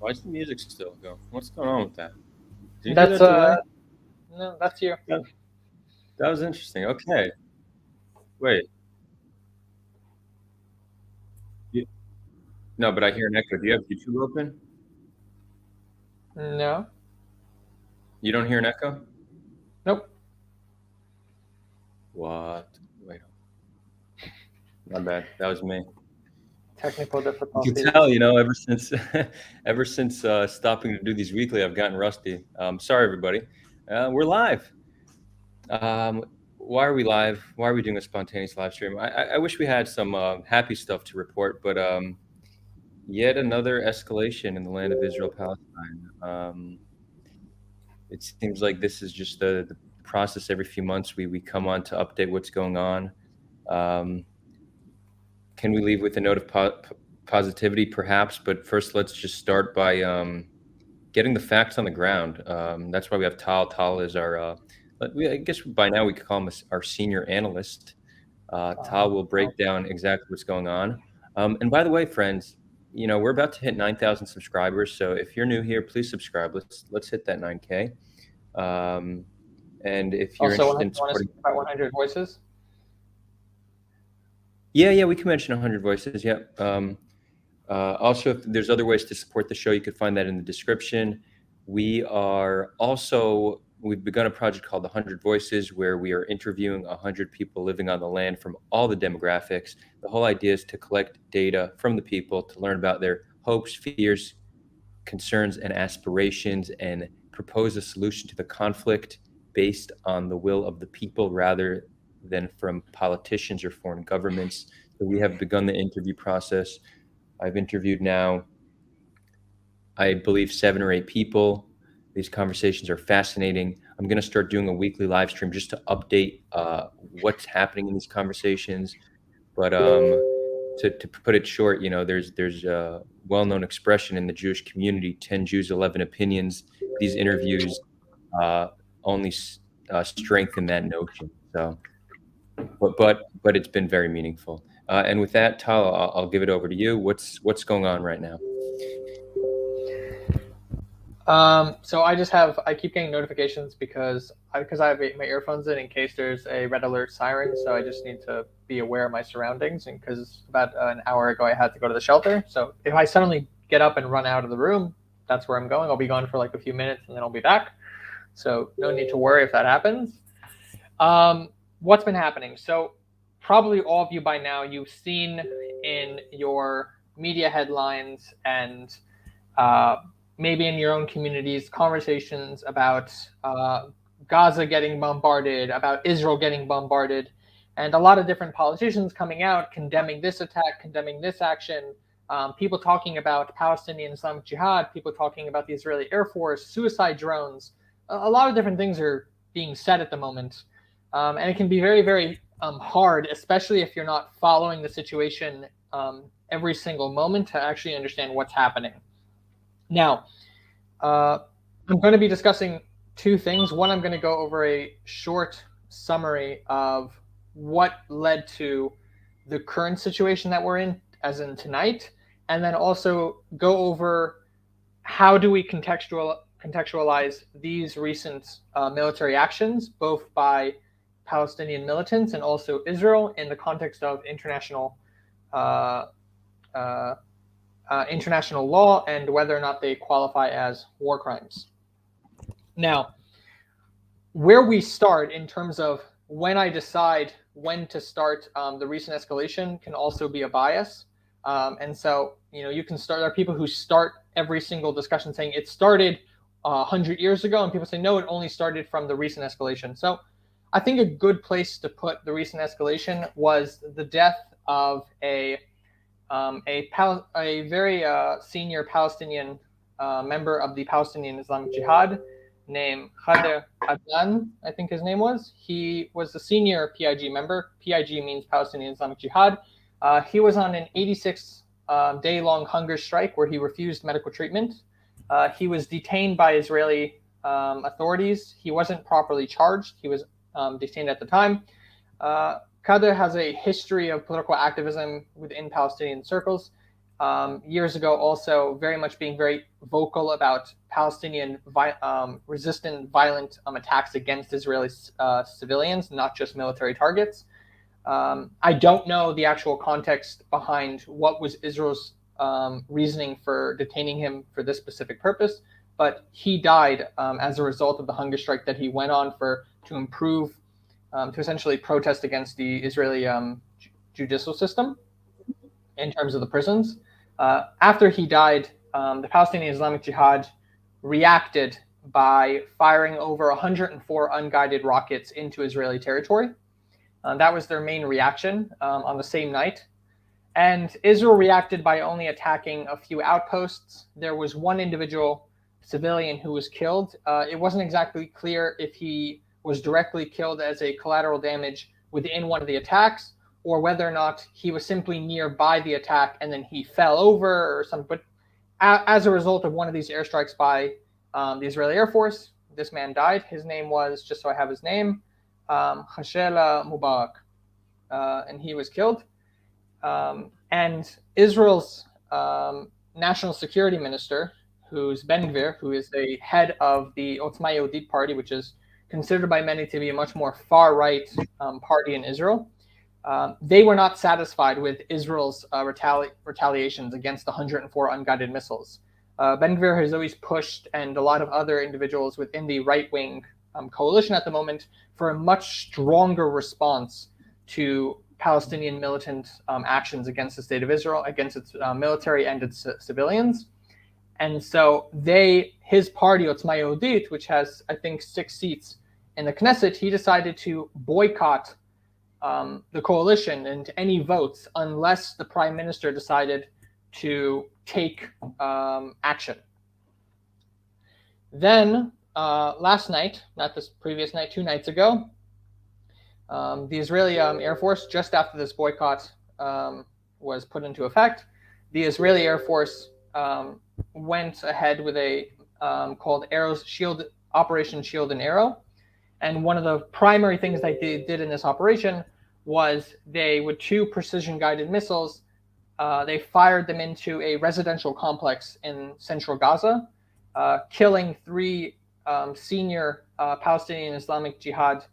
Why is the music still going? What's going on with that? Did you hear That's that delay? no, that's you. That, that was interesting. Okay. Wait. You, no, but I hear an echo. Do you have YouTube open? No, You don't hear an echo? nope. What? Wait. My bad. That was me. Technical You can difficulties. tell, ever since ever since stopping to do these weekly, I've gotten rusty. Sorry, everybody. We're live. Um, why are we live? Why are we doing a spontaneous live stream? I wish we had some happy stuff to report, but yet another escalation in the land of Israel-Palestine. It seems like this is just the process. Every few months, we come on to update what's going on. Um, can we leave with a note of positivity, perhaps? But first, let's just start by getting the facts on the ground. That's why we have Tal. Tal is our, I guess by now we could call him our senior analyst. Tal will break down exactly what's going on. And by the way, friends, we're about to hit 9,000 subscribers. So if you're new here, please subscribe. Let's hit that 9K. And if you're Also, interested in want to supporting, speak about 100 voices? yeah, we can mention 100 voices. Yeah. Also, if there's other ways to support the show, you could find that in the description. We've begun a project called 100 Voices, where we are interviewing 100 people living on the land from all the demographics. The whole idea is to collect data from the people to learn about their hopes, fears, concerns, and aspirations, and propose a solution to the conflict based on the will of the people rather than from politicians or foreign governments. So we have begun the interview process. I've interviewed now, I believe, 7 or 8 people. These conversations are fascinating. I'm going to start doing a weekly live stream just to update what's happening in these conversations. But to put it short, there's a well-known expression in the Jewish community: 10 Jews, 11 opinions. These interviews only strengthen that notion. So, but it's been very meaningful. And with that, Tal, I'll give it over to you. What's going on right now? So I keep getting notifications because I have my earphones in case there's a red alert siren. So I just need to be aware of my surroundings. And because about an hour ago I had to go to the shelter, so if I suddenly get up and run out of the room, that's where I'm going. I'll be gone for like a few minutes and then I'll be back. So no need to worry if that happens. What's been happening? So probably all of you by now, you've seen in your media headlines and maybe in your own communities conversations about Gaza getting bombarded, about Israel getting bombarded, and a lot of different politicians coming out condemning this attack, condemning this action. People talking about Palestinian Islamic Jihad, people talking about the Israeli Air Force, suicide drones. A lot of different things are being said at the moment. And it can be very, very hard, especially if you're not following the situation every single moment to actually understand what's happening. Now, I'm going to be discussing 2 things. One, I'm going to go over a short summary of what led to the current situation that we're in, as in tonight, and then also go over how do we contextualize these recent military actions, both by Palestinian militants and also Israel, in the context of international law and whether or not they qualify as war crimes. Now, where we start in terms of when I decide when to start the recent escalation can also be a bias. And so, you can start, there are people who start every single discussion saying it started 100 years ago, and people say, no, it only started from the recent escalation. So I think a good place to put the recent escalation was the death of a very senior Palestinian member of the Palestinian Islamic Jihad named Adar, I think his name was. He was a senior PIG member. PIG means Palestinian Islamic Jihad. He was on an 86-day-long hunger strike where he refused medical treatment. He was detained by Israeli authorities. He wasn't properly charged. He was detained at the time. Kader has a history of political activism within Palestinian circles. years ago also very much being very vocal about Palestinian resistant violent attacks against Israeli civilians, not just military targets. I don't know the actual context behind what was Israel's reasoning for detaining him for this specific purpose, but he died as a result of the hunger strike that he went on to improve, to essentially protest against the Israeli judicial system in terms of the prisons. After he died, the Palestinian Islamic Jihad reacted by firing over 104 unguided rockets into Israeli territory. That was their main reaction on the same night. And Israel reacted by only attacking a few outposts. There was one individual civilian who was killed. It wasn't exactly clear if he was directly killed as a collateral damage within one of the attacks, or whether or not he was simply nearby the attack and then he fell over or something. But as a result of one of these airstrikes by the Israeli Air Force, this man died. His name was, just so I have his name, Hashela Mubarak, and he was killed. And Israel's national security minister, who's Ben Gvir, who is the head of the Otzma Yehudit party, which is considered by many to be a much more far-right party in Israel, they were not satisfied with Israel's retaliations against the 104 unguided missiles. Ben Gvir has always pushed, and a lot of other individuals within the right-wing coalition at the moment, for a much stronger response to Palestinian militant actions against the state of Israel, against its military and its civilians. And so his party, Otzma Yehudit, which has, I think, 6 seats in the Knesset, he decided to boycott the coalition and any votes unless the prime minister decided to take action. Then last night, not this previous night, 2 nights ago, the Israeli Air Force, just after this boycott was put into effect, the Israeli Air Force went ahead with a called Operation Shield and Arrow. And one of the primary things that they did in this operation was with 2 precision-guided missiles, they fired them into a residential complex in central Gaza, killing 3 senior Palestinian Islamic Jihad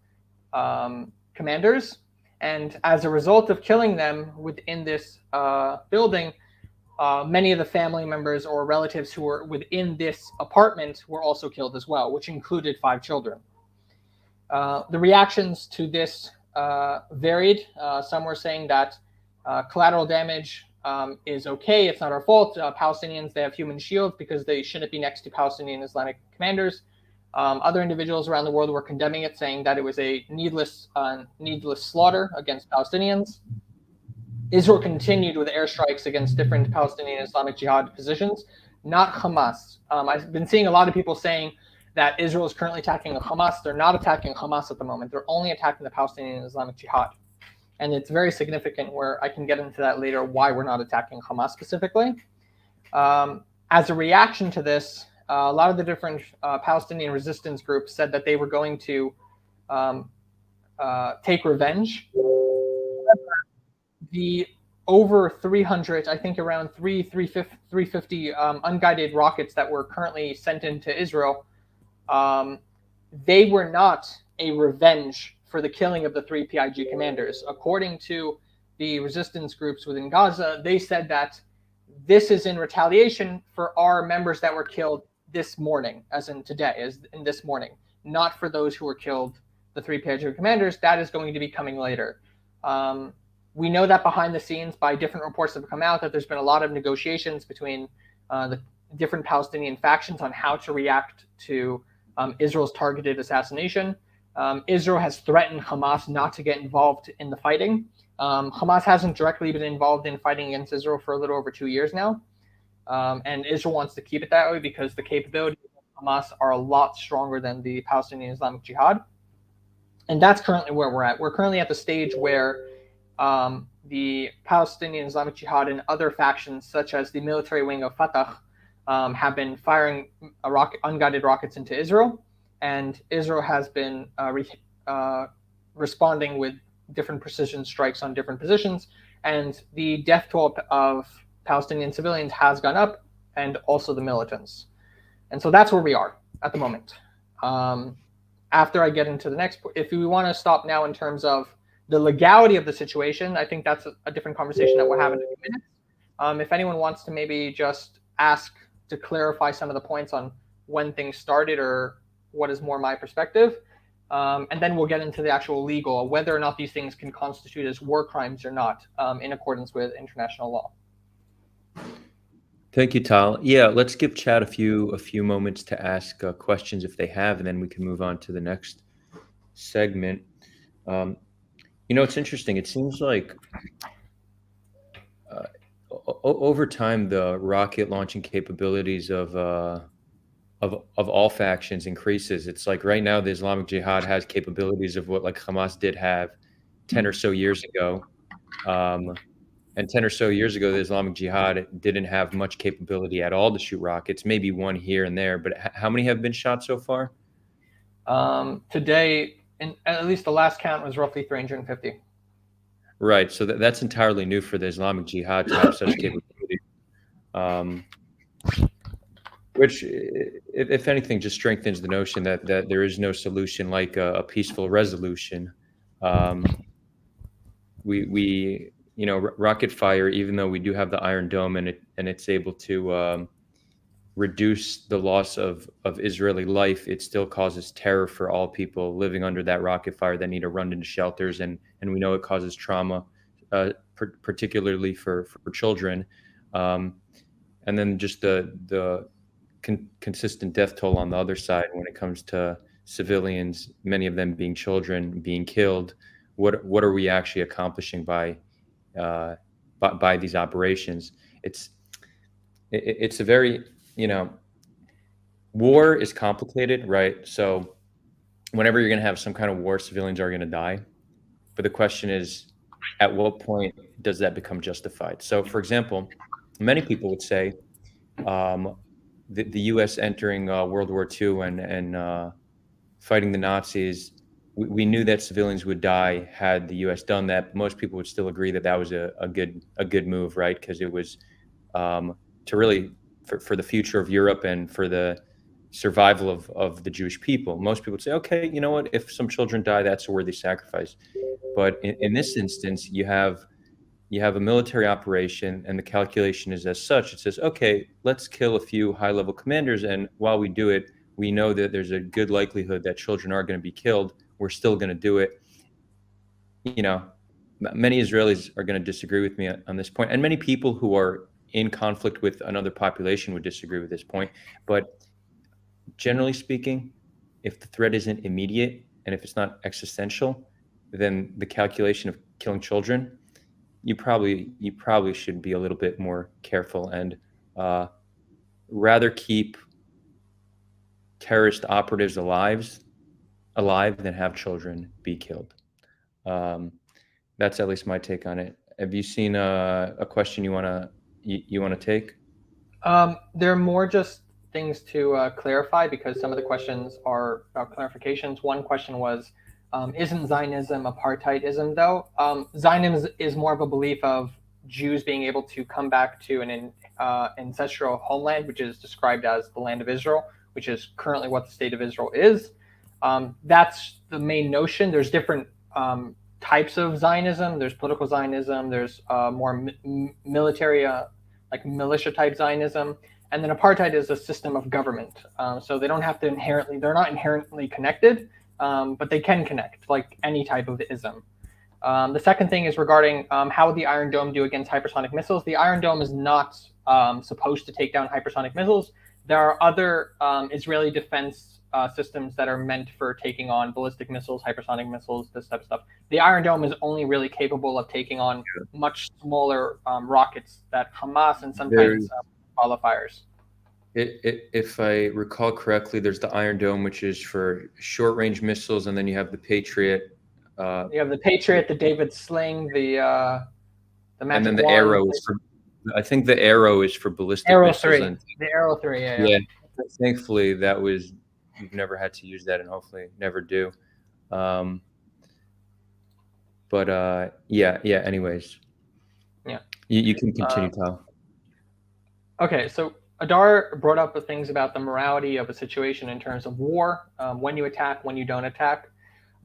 commanders. And as a result of killing them within this building, many of the family members or relatives who were within this apartment were also killed as well, which included 5 children. The reactions to this varied. Some were saying that collateral damage is okay, it's not our fault. Palestinians, they have human shields because they shouldn't be next to Palestinian Islamic commanders. Other individuals around the world were condemning it, saying that it was a needless slaughter against Palestinians. Israel continued with airstrikes against different Palestinian Islamic Jihad positions, not Hamas. I've been seeing a lot of people saying that Israel is currently attacking Hamas. They're not attacking Hamas at the moment. They're only attacking the Palestinian Islamic Jihad. And it's very significant, where I can get into that later, why we're not attacking Hamas specifically. As a reaction to this, a lot of the different Palestinian resistance groups said that they were going to take revenge. The over 300, I think around 350 unguided rockets that were currently sent into Israel, they were not a revenge for the killing of the 3 PIG commanders. According to the resistance groups within Gaza, they said that this is in retaliation for our members that were killed this morning, as in today, as in this morning, not for those who were killed, the 3 PIG commanders. That is going to be coming later. We know that behind the scenes, by different reports that have come out, that there's been a lot of negotiations between the different Palestinian factions on how to react to Israel's targeted assassination. Israel has threatened Hamas not to get involved in the fighting. Hamas hasn't directly been involved in fighting against Israel for a little over 2 years now. And Israel wants to keep it that way because the capabilities of Hamas are a lot stronger than the Palestinian Islamic Jihad. And that's currently where we're at. We're currently at the stage where the Palestinian Islamic Jihad and other factions, such as the military wing of Fatah, have been firing unguided rockets into Israel. And Israel has been responding with different precision strikes on different positions. And the death toll of Palestinian civilians has gone up, and also the militants. And so that's where we are at the moment. After I get into the next, if we want to stop now in terms of the legality of the situation, I think that's a different conversation that we'll have in a few minutes. If anyone wants to maybe just ask to clarify some of the points on when things started or what is more my perspective, and then we'll get into the actual legal, whether or not these things can constitute as war crimes or not, in accordance with international law. Thank you, Tal. Yeah, let's give chat a few moments to ask questions if they have, and then we can move on to the next segment. It's interesting. It seems like over time, the rocket launching capabilities of all factions increases. It's like right now, the Islamic Jihad has capabilities of what like Hamas did have 10 or so years ago. And 10 or so years ago, the Islamic Jihad didn't have much capability at all to shoot rockets, maybe one here and there. But how many have been shot so far? Today, at least the last count was roughly 350. Right. So that's entirely new for the Islamic Jihad to have such capability. Which, if anything, just strengthens the notion that there is no solution like a peaceful resolution. Rocket fire, even though we do have the Iron Dome and it's able to reduce the loss of Israeli life, it still causes terror for all people living under that rocket fire that need to run into shelters, and we know it causes trauma, particularly for children, and then just the consistent death toll on the other side when it comes to civilians, many of them being children, being killed. What are we actually accomplishing by these operations? It's a very, war is complicated, right? So whenever you're going to have some kind of war, civilians are going to die. But the question is, at what point does that become justified? So, for example, many people would say the U.S. entering World War II and fighting the Nazis, we knew that civilians would die had the U.S. done that. But most people would still agree that was a good move, right? Because it was to really for the future of Europe and for the survival of the Jewish people. Most people would say, okay, you know what? If some children die, that's a worthy sacrifice. But in this instance, you have a military operation, and the calculation is as such. It says, okay, let's kill a few high-level commanders, and while we do it, we know that there's a good likelihood that children are going to be killed. We're still going to do it. Many Israelis are going to disagree with me on this point, and many people who are in conflict with another population would disagree with this point. But generally speaking, if the threat isn't immediate and if it's not existential, then the calculation of killing children, you probably should be a little bit more careful and rather keep terrorist operatives alive than have children be killed. That's at least my take on it. Have you seen a question you want to take? They're more just things to clarify, because some of the questions are clarifications. One question was, isn't Zionism apartheidism, though? Zionism is more of a belief of Jews being able to come back to an ancestral homeland, which is described as the land of Israel, which is currently what the state of Israel is. That's the main notion. There's different types of Zionism. There's political Zionism. There's more military, like militia type Zionism. And then apartheid is a system of government. So they don't have to they're not inherently connected, but they can connect, like any type of ism. The second thing is regarding how would the Iron Dome do against hypersonic missiles. The Iron Dome is not supposed to take down hypersonic missiles. There are other Israeli defense systems that are meant for taking on ballistic missiles, hypersonic missiles, this type of stuff. The Iron Dome is only really capable of taking on much smaller rockets that Hamas and sometimes qualifiers. If I recall correctly, there's the Iron Dome, which is for short-range missiles, and then you have the Patriot. You have the Patriot, the David Sling, the Magic and then the Wand. Arrow is for. I think the Arrow is for ballistic Arrow missiles. 3. The Arrow 3, yeah. Thankfully, we've never had to use that, and hopefully never do. But anyways. Yeah. You can continue, Tal. Okay, so Adar brought up the things about the morality of a situation in terms of war, when you attack, when you don't attack.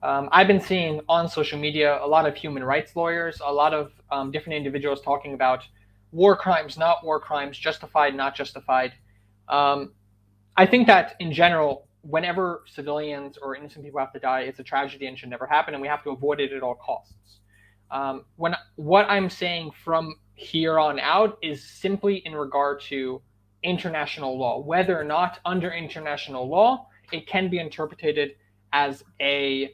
I've been seeing on social media a lot of human rights lawyers, a lot of different individuals talking about war crimes, not war crimes, justified, not justified. Um, I think that in general, whenever civilians or innocent people have to die, it's a tragedy and should never happen, and we have to avoid it at all costs. When what I'm saying from here on out is simply in regard to international law, whether or not under international law it can be interpreted as a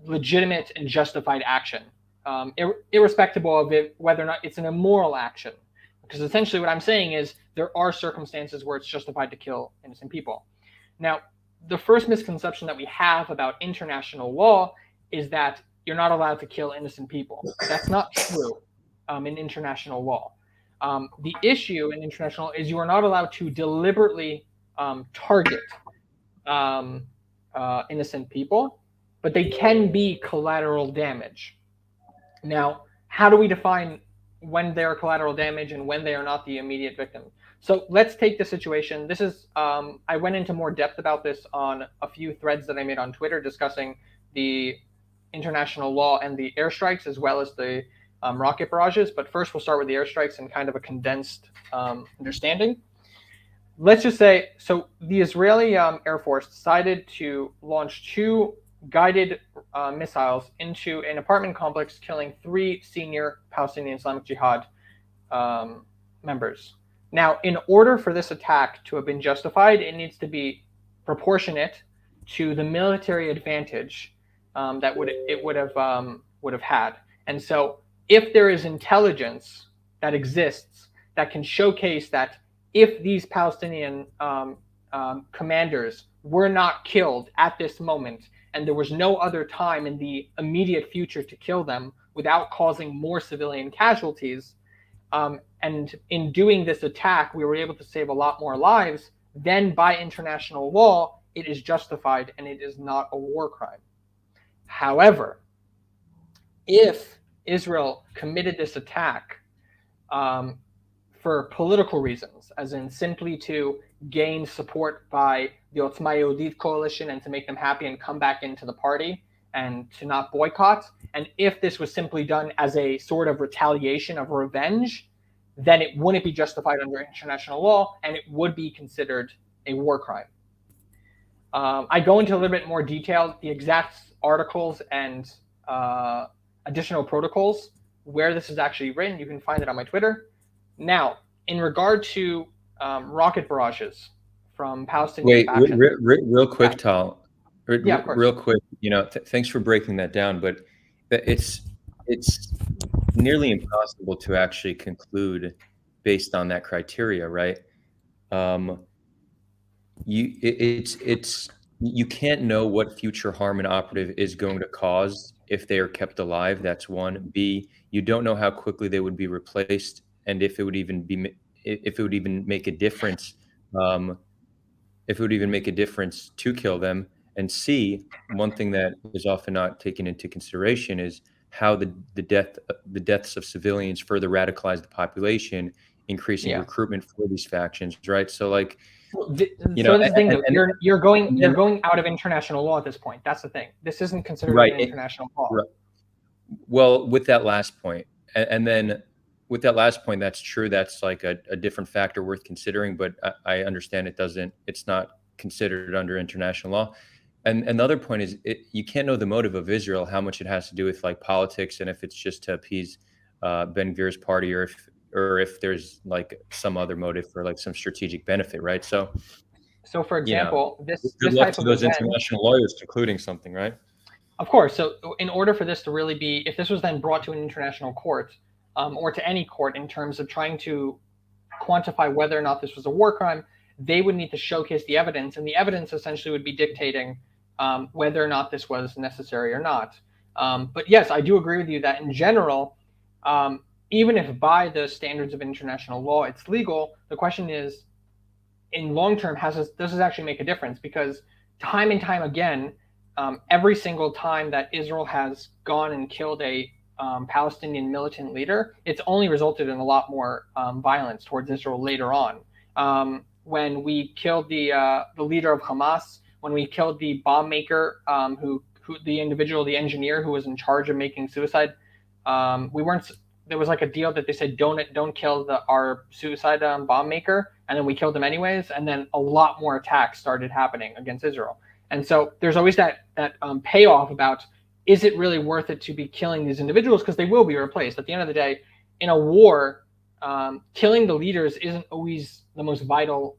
legitimate and justified action, irrespective of it, whether or not it's an immoral action. Because essentially, what I'm saying is there are circumstances where it's justified to kill innocent people. Now, the first misconception that we have about international law is that you're not allowed to kill innocent people. That's not true in international law. The issue in international law is you are not allowed to deliberately target um, innocent people, but they can be collateral damage. Now, how do we define when they are collateral damage and when they are not the immediate victim? So let's take the situation. This is, I went into more depth about this on a few threads that I made on Twitter discussing the international law and the airstrikes as well as the rocket barrages. But first, we'll start with the airstrikes and kind of a condensed understanding. Let's just say, so the Israeli Air Force decided to launch two guided missiles into an apartment complex, killing 3 senior Palestinian Islamic Jihad members. Now, in order for this attack to have been justified, it needs to be proportionate to the military advantage that it would have had. And so, if there is intelligence that exists that can showcase that if these Palestinian commanders were not killed at this moment, and there was no other time in the immediate future to kill them without causing more civilian casualties, and in doing this attack, we were able to save a lot more lives, then by international law, it is justified and it is not a war crime. However, if Israel committed this attack for political reasons, as in simply to gain support by the Otzma Yehudit coalition and to make them happy and come back into the party and to not boycott, and if this was simply done as a sort of retaliation of revenge, then it wouldn't be justified under international law and it would be considered a war crime. I go into a little bit more detail, the exact articles and additional protocols where this is actually written. You can find it on my Twitter. Now, in regard to rocket barrages from Palestinian factions. Real quick, Tal. Yeah, of course. Real quick, thanks for breaking that down, but it's nearly impossible to actually conclude based on that criteria, right? You can't know what future harm an operative is going to cause if they are kept alive. That's one. B, you don't know how quickly they would be replaced, and if it would even make a difference, if it would even make a difference to kill them. And C, one thing that is often not taken into consideration is how the deaths of civilians further radicalize the population, increasing recruitment for these factions, right? So like, you're going out of international law at this point. That's the thing. This isn't considered international law. Right. Well, with that last point, and then with that last point, that's true. That's like a different factor worth considering, but I understand it's not considered under international law. And another point is you can't know the motive of Israel, how much it has to do with like politics, and if it's just to appease Ben-Gvir's party, or if there's like some other motive for like some strategic benefit, right? So for example, this type of those international lawyers concluding something, right? Of course. So in order for this to really be, if this was then brought to an international court, or to any court in terms of trying to quantify whether or not this was a war crime, they would need to showcase the evidence, and the evidence essentially would be dictating whether or not this was necessary or not. But yes, I do agree with you that in general, even if by the standards of international law it's legal, the question is, in long term, does this actually make a difference? Because time and time again, every single time that Israel has gone and killed a Palestinian militant leader, it's only resulted in a lot more violence towards Israel later on. When we killed the leader of Hamas, when we killed the bomb maker, who the individual, the engineer who was in charge of making suicide, we weren't. There was like a deal that they said don't kill our suicide bomb maker, and then we killed him anyways. And then a lot more attacks started happening against Israel. And so there's always that payoff about, is it really worth it to be killing these individuals, because they will be replaced at the end of the day. In a war, killing the leaders isn't always the most vital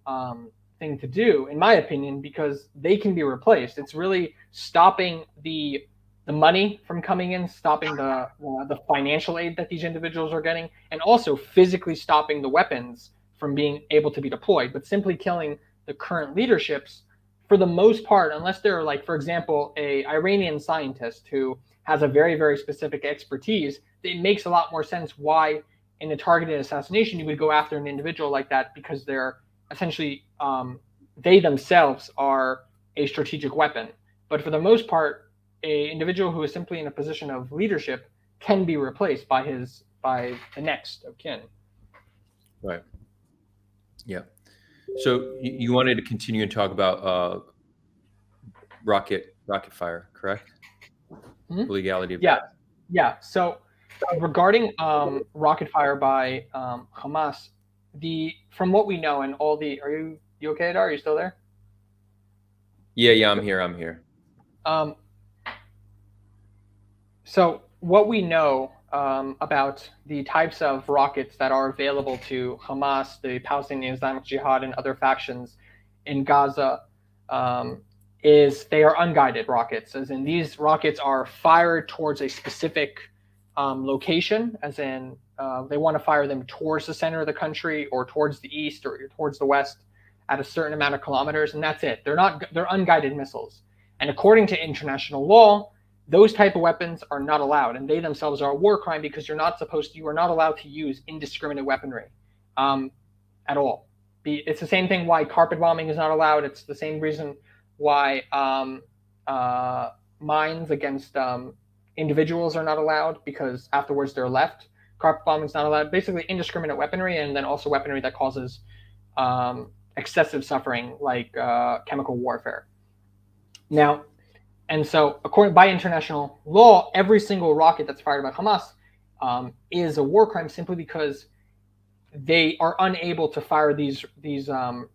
thing to do, in my opinion, because they can be replaced. It's really stopping the money from coming in, stopping the financial aid that these individuals are getting, and also physically stopping the weapons from being able to be deployed. But simply killing the current leaderships, for the most part, unless they're like, for example, a Iranian scientist who has a very, very specific expertise, it makes a lot more sense why in a targeted assassination you would go after an individual like that, because they're essentially they themselves are a strategic weapon. But for the most part, a individual who is simply in a position of leadership can be replaced by the next of kin. Right. Yeah. So you wanted to continue and talk about rocket fire, correct? Mm-hmm. The legality of that. Yeah. So regarding rocket fire by Hamas, from what we know and all the, are you okay, Adar? Are you still there? Yeah, I'm here. So what we know about the types of rockets that are available to Hamas, the Palestinian Islamic Jihad, and other factions in Gaza is they are unguided rockets, as in these rockets are fired towards a specific location, as in they want to fire them towards the center of the country or towards the east or towards the west at a certain amount of kilometers, and that's it. They're unguided missiles. And according to international law, those type of weapons are not allowed, and they themselves are a war crime, because you are not allowed to use indiscriminate weaponry at all. It's the same thing why carpet bombing is not allowed. It's the same reason why mines against individuals are not allowed, because afterwards they're left. Carpet bombing is not allowed. Basically, indiscriminate weaponry, and then also weaponry that causes excessive suffering, like chemical warfare. Now, and so, according by international law, every single rocket that's fired by Hamas is a war crime, simply because they are unable to fire these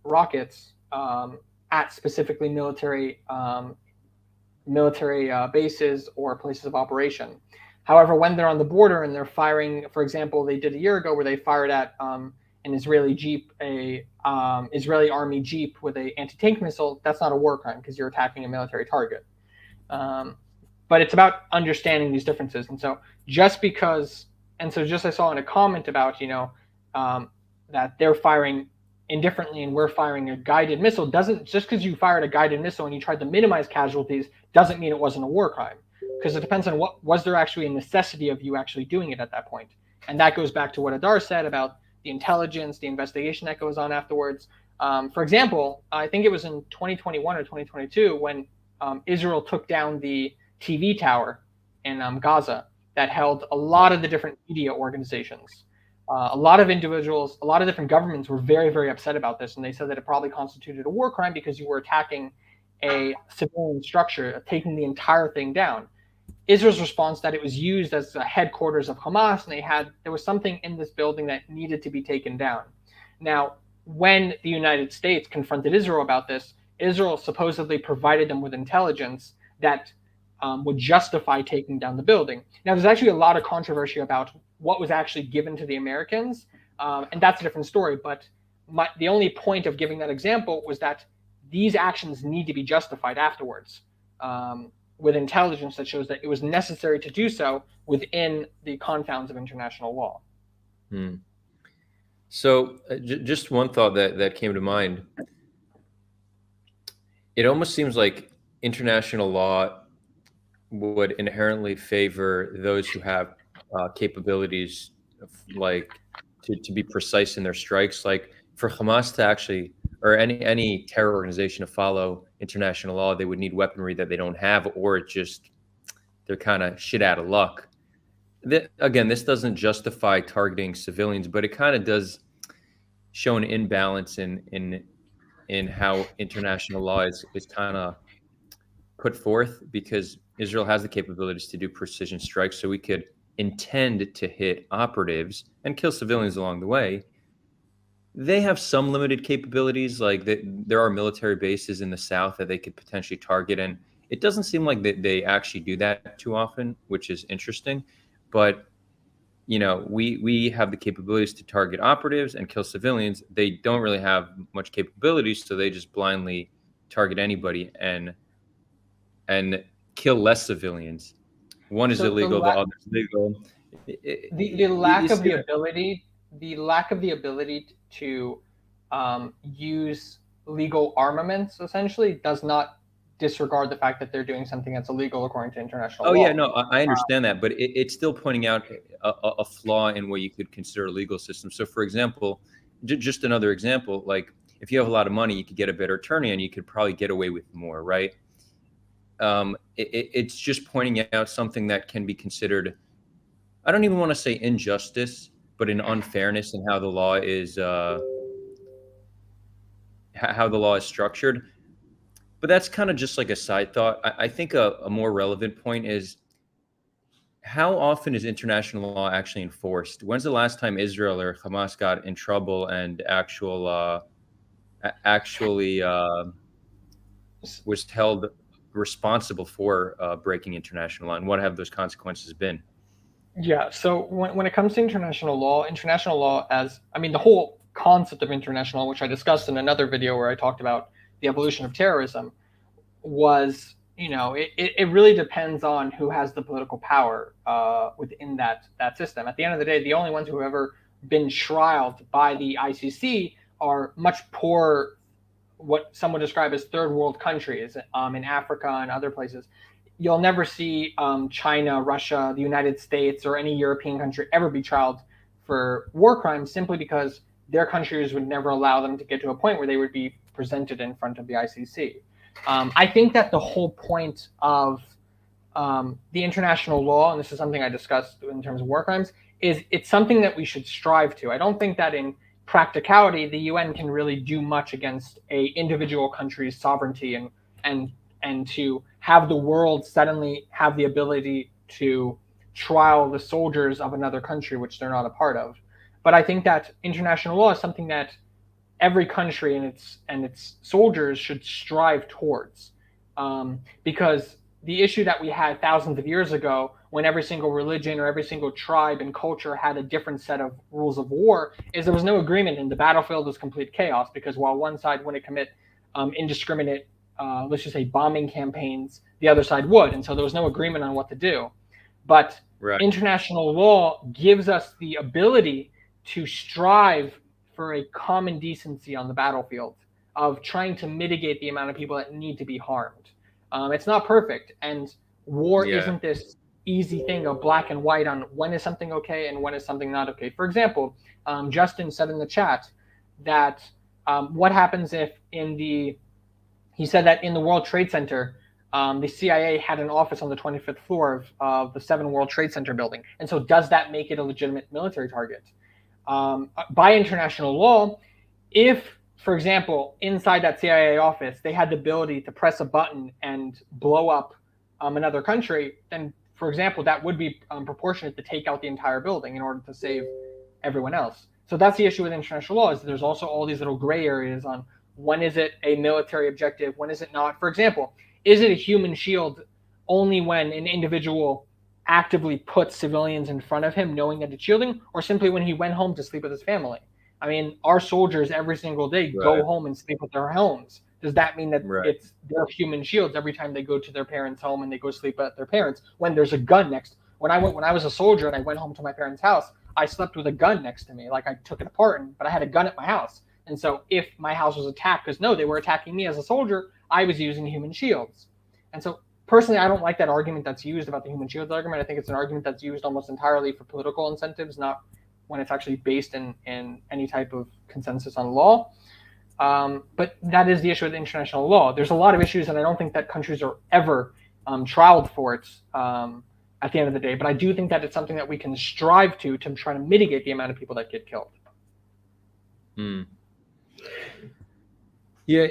rockets at specifically military bases or places of operation. However, when they're on the border and they're firing, for example, they did a year ago where they fired at an Israeli jeep, Israeli army jeep with an anti-tank missile. That's not a war crime, because you're attacking a military target. But it's about understanding these differences. And so just I saw in a comment about, that they're firing indifferently and we're firing a guided missile, just because you fired a guided missile and you tried to minimize casualties doesn't mean it wasn't a war crime, because it depends on was there actually a necessity of you actually doing it at that point. And that goes back to what Adar said about the intelligence, the investigation that goes on afterwards. For example, I think it was in 2021 or 2022 when Israel took down the TV tower in Gaza that held a lot of the different media organizations. A lot of individuals, a lot of different governments were very, very upset about this, and they said that it probably constituted a war crime because you were attacking a civilian structure, taking the entire thing down. Israel's response that it was used as the headquarters of Hamas, and there was something in this building that needed to be taken down. Now, when the United States confronted Israel about this, Israel supposedly provided them with intelligence that would justify taking down the building. Now, there's actually a lot of controversy about what was actually given to the Americans, and that's a different story. But the only point of giving that example was that these actions need to be justified afterwards with intelligence that shows that it was necessary to do so within the confines of international law. So just one thought that came to mind. It almost seems like international law would inherently favor those who have capabilities to be precise in their strikes. Like for Hamas to actually, or any terror organization to follow international law, they would need weaponry that they don't have, or they're kind of shit out of luck. again, this doesn't justify targeting civilians, but it kind of does show an imbalance in how international law is kind of put forth, because Israel has the capabilities to do precision strikes, so we could intend to hit operatives and kill civilians along the way. They have some limited capabilities, like there are military bases in the south that they could potentially target, and it doesn't seem like they actually do that too often, which is interesting. But we have the capabilities to target operatives and kill civilians. They don't really have much capabilities, so they just blindly target anybody and kill less civilians. One is So illegal, the other is legal. the You lack of see the that? ability to use legal armaments essentially does not disregard the fact that they're doing something that's illegal according to international Oh yeah, law. no, I understand that, but it's still pointing out a flaw in what you could consider a legal system. So, for example, just another example, like if you have a lot of money, you could get a better attorney, and you could probably get away with more, right? It's just pointing out something that can be considered. I don't even want to say injustice, but an unfairness in how the law is how the law is structured. But that's kind of just like a side thought. I think a more relevant point is, how often is international law actually enforced? When's the last time Israel or Hamas got in trouble and actually was held responsible for breaking international law, and what have those consequences been? Yeah, so when it comes to international law, as I mean, the whole concept of international law, which I discussed in another video where I talked about the evolution of terrorism, was, it really depends on who has the political power within that system. At the end of the day, the only ones who have ever been trialed by the ICC are much poorer, what some would describe as third world countries in Africa and other places. You'll never see China, Russia, the United States, or any European country ever be trialed for war crimes, simply because their countries would never allow them to get to a point where they would be presented in front of the ICC. I think that the whole point of the international law, and this is something I discussed in terms of war crimes, is it's something that we should strive to. I don't think that in practicality the UN can really do much against a individual country's sovereignty and to have the world suddenly have the ability to trial the soldiers of another country which they're not a part of. But I think that international law is something that every country and its soldiers should strive towards, because the issue that we had thousands of years ago, when every single religion or every single tribe and culture had a different set of rules of war, is there was no agreement, and the battlefield was complete chaos, because while one side wouldn't commit indiscriminate, let's just say, bombing campaigns, the other side would, and so there was no agreement on what to do. But Right. international law gives us the ability to strive for a common decency on the battlefield, of trying to mitigate the amount of people that need to be harmed. It's not perfect, and war Yeah. isn't this easy thing of black and white on when is something okay and when is something not okay. For example, Justin said in the chat that what happens if he said that in the World Trade Center, the CIA had an office on the 25th floor of the 7 World Trade Center building. And so does that make it a legitimate military target? By international law, if, for example, inside that CIA office, they had the ability to press a button and blow up another country, then, for example, that would be proportionate to take out the entire building in order to save everyone else. So that's the issue with international law, is there's also all these little gray areas on when is it a military objective, when is it not. For example, is it a human shield only when an individual actively puts civilians in front of him knowing that it's shielding, or simply when he went home to sleep with his family? I mean, our soldiers every single day go Right. home and sleep with their homes. Does that mean that Right. it's their human shields every time they go to their parents' home and they go sleep at their parents when there's a gun next? When I was a soldier and I went home to my parents' house, I slept with a gun next to me. Like, I took it apart, but I had a gun at my house. And so if my house was attacked, because no, they were attacking me as a soldier, I was using human shields. And so personally, I don't like that argument that's used about the human shields argument. I think it's an argument that's used almost entirely for political incentives, not when it's actually based in any type of consensus on law. But that is the issue with international law. There's a lot of issues, and I don't think that countries are ever trialed for it. at the end of the day. But I do think that it's something that we can strive to try to mitigate the amount of people that get killed. Mm. Yeah,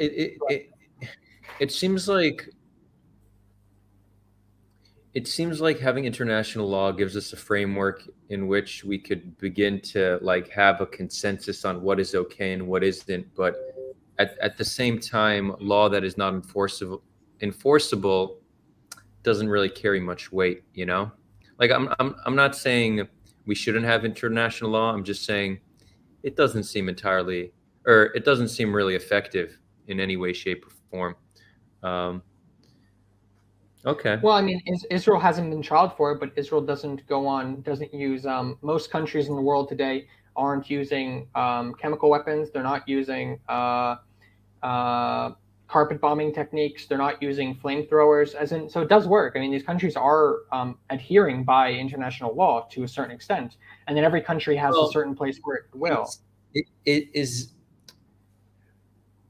it seems like having international law gives us a framework in which we could begin to like have a consensus on what is okay and what isn't. But at the same time, law that is not enforceable doesn't really carry much weight, you know? Like I'm not saying we shouldn't have international law. I'm just saying it doesn't seem it doesn't seem really effective in any way, shape, or form. Um, okay. Well, I mean, Israel hasn't been tried for it, but Israel doesn't use, most countries in the world today aren't using chemical weapons. They're not using carpet bombing techniques. They're not using flamethrowers, so it does work. I mean, these countries are adhering by international law to a certain extent, and then every country has a Well, certain place where it will. it is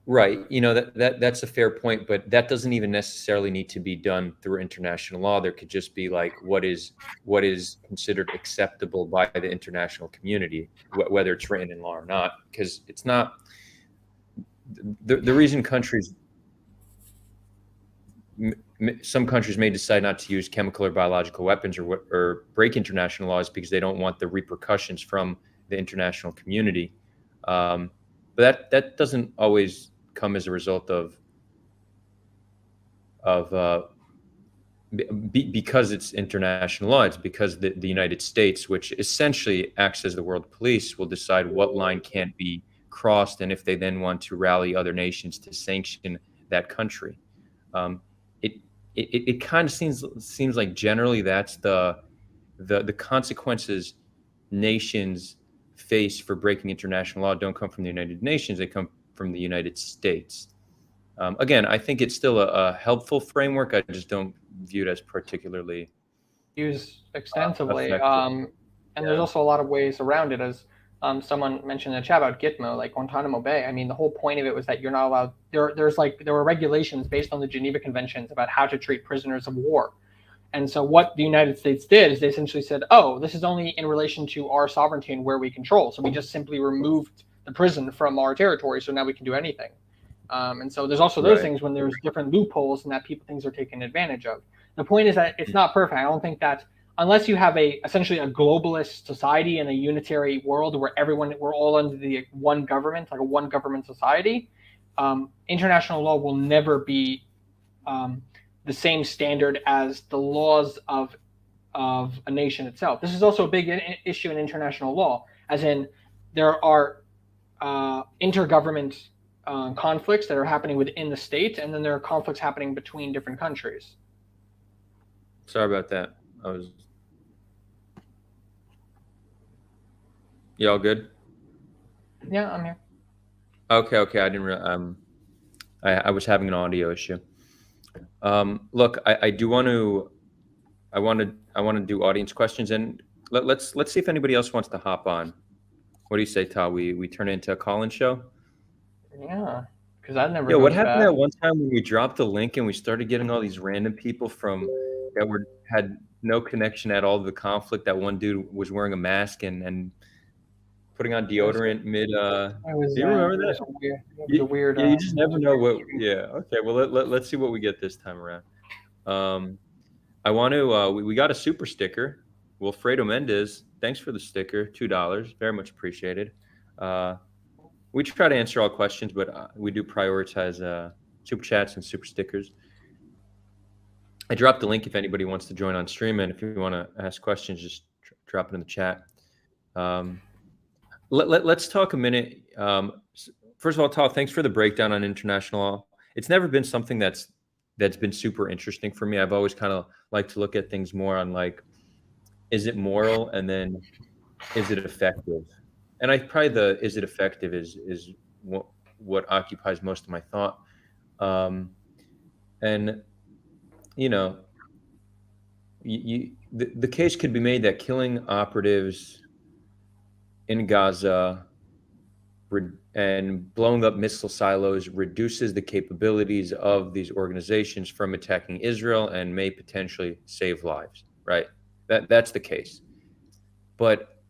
right. You know, that's a fair point, but that doesn't even necessarily need to be done through international law. There could just be like what is considered acceptable by the international community, whether it's written in law or not, because it's not the reason some countries may decide not to use chemical or biological weapons or break international laws because they don't want the repercussions from the international community. But that doesn't always come as a result of because it's international law. It's because the United States, which essentially acts as the world police, will decide what line can't be crossed, and if they then want to rally other nations to sanction that country. It kind of seems like generally that's the consequences nations face for breaking international law don't come from the United Nations; they come from the United States. Again, I think it's still a helpful framework. I just don't view it as particularly Used extensively. effective. And there's Yeah, also a lot of ways around it, as someone mentioned in the chat about Gitmo, like Guantanamo Bay. I mean, the whole point of it was that you're not allowed. There were regulations based on the Geneva Conventions about how to treat prisoners of war. And so what the United States did is they essentially said, oh, this is only in relation to our sovereignty and where we control. So we just simply removed the prison from our territory. So now we can do anything. And so there's also those right. things when there's different loopholes and that things are taken advantage of. The point is that it's not perfect. I don't think that unless you have essentially a globalist society and a unitary world where we're all under the one government, like a one government society, international law will never be the same standard as the laws of a nation itself. This is also a big issue in international law, as in there are intergovernment conflicts that are happening within the state, and then there are conflicts happening between different countries. Sorry about that. You all good? Yeah, I'm here. Okay. I didn't. I was having an audio issue. Look, I do want to. I want to do audience questions, and let's see if anybody else wants to hop on. What do you say, Ta? We turn it into a call-in show? Yeah, because that never Yeah, what goes happened bad. that one time when we dropped the link and we started getting all these random people had no connection at all to the conflict? That one dude was wearing a mask and putting on deodorant mid. Do you remember that? It was a weird. Yeah, you just never know what. Yeah. Okay. Well, let's see what we get this time around. I want to. We got a super sticker. Wilfredo Mendez, thanks for the sticker. $2, very much appreciated. We try to answer all questions, but we do prioritize super chats and super stickers. I dropped the link if anybody wants to join on stream, and if you want to ask questions, just drop it in the chat. Let's talk a minute. First of all, Tal, thanks for the breakdown on international law. It's never been something that's been super interesting for me. I've always kind of liked to look at things more on like, is it moral, and then is it effective? And is it effective is what occupies most of my thought. And you know, the case could be made that killing operatives in Gaza and blowing up missile silos reduces the capabilities of these organizations from attacking Israel and may potentially save lives, right? That's the case. But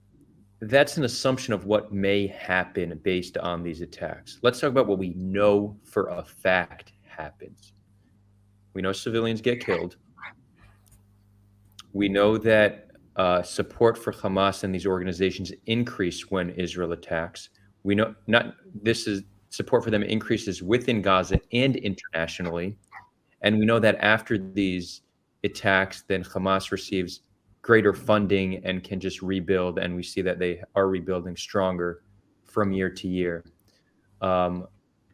that's an assumption of what may happen based on these attacks. Let's talk about what we know for a fact happens. We know civilians get killed. We know that support for Hamas and these organizations increase when Israel attacks. We know not this is support for them increases within Gaza and internationally. And we know that after these attacks, then Hamas receives greater funding and can just rebuild. And we see that they are rebuilding stronger from year to year. Um,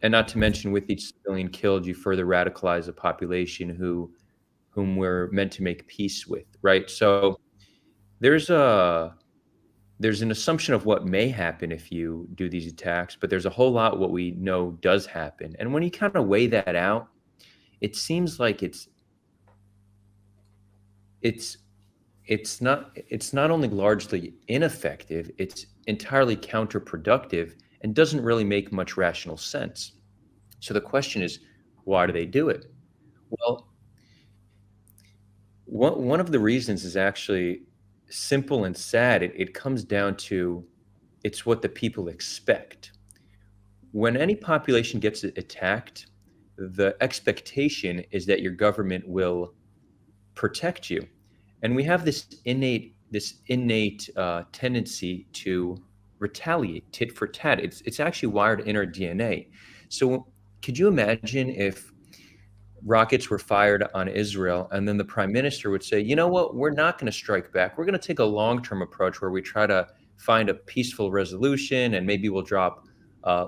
and not to mention, with each civilian killed, you further radicalize a population whom we're meant to make peace with, right? So there's a there's an assumption of what may happen if you do these attacks, but there's a whole lot what we know does happen. And when you kind of weigh that out, it seems like it's it's not only largely ineffective, it's entirely counterproductive and doesn't really make much rational sense. So the question is, why do they do it? Well, one of the reasons is actually simple and sad. It comes down to it's what the people expect. When any population gets attacked, the expectation is that your government will protect you. And we have this innate tendency to retaliate, tit for tat. It's actually wired in our DNA. So could you imagine if rockets were fired on Israel and then the prime minister would say, you know what, we're not going to strike back. We're going to take a long-term approach where we try to find a peaceful resolution, and maybe we'll drop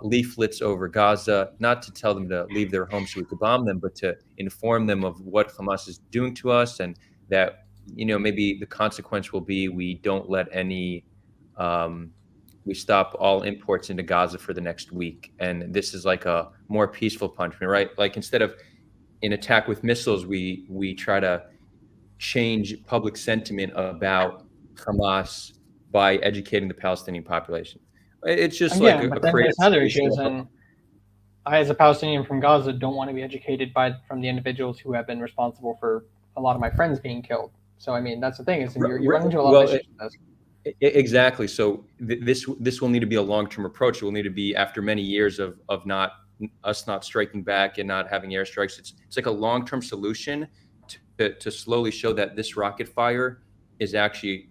leaflets over Gaza, not to tell them to leave their homes so we could bomb them, but to inform them of what Hamas is doing to us, and that, you know, maybe the consequence will be we don't let any, we stop all imports into Gaza for the next week. And this is like a more peaceful punishment, right? Like instead of an attack with missiles, we try to change public sentiment about Hamas by educating the Palestinian population. It's just like Yeah, a but then creative there's other solution. issues, and I, as a Palestinian from Gaza, don't want to be educated from the individuals who have been responsible for a lot of my friends being killed. So I mean, that's the thing is you run into a lot of issues with this. Exactly. So this will need to be a long-term approach. It will need to be after many years of not us not striking back and not having airstrikes. It's like a long-term solution to slowly show that this rocket fire is actually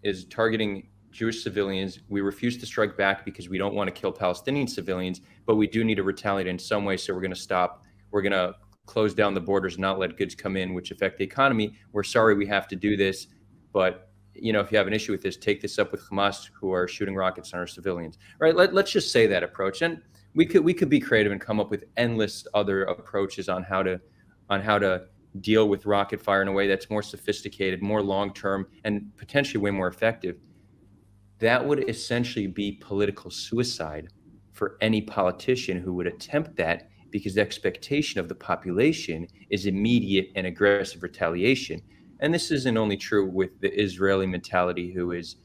is targeting Jewish civilians. We refuse to strike back because we don't want to kill Palestinian civilians, but we do need to retaliate in some way. So we're going to stop. We're going to close down the borders and not let goods come in, which affect the economy. We're sorry we have to do this, but you know, if you have an issue with this, take this up with Hamas, who are shooting rockets on our civilians, right? Let's just say that approach, and we could be creative and come up with endless other approaches on how to deal with rocket fire in a way that's more sophisticated, more long-term, and potentially way more effective. That would essentially be political suicide for any politician who would attempt that, because the expectation of the population is immediate and aggressive retaliation. And this isn't only true with the Israeli mentality, who is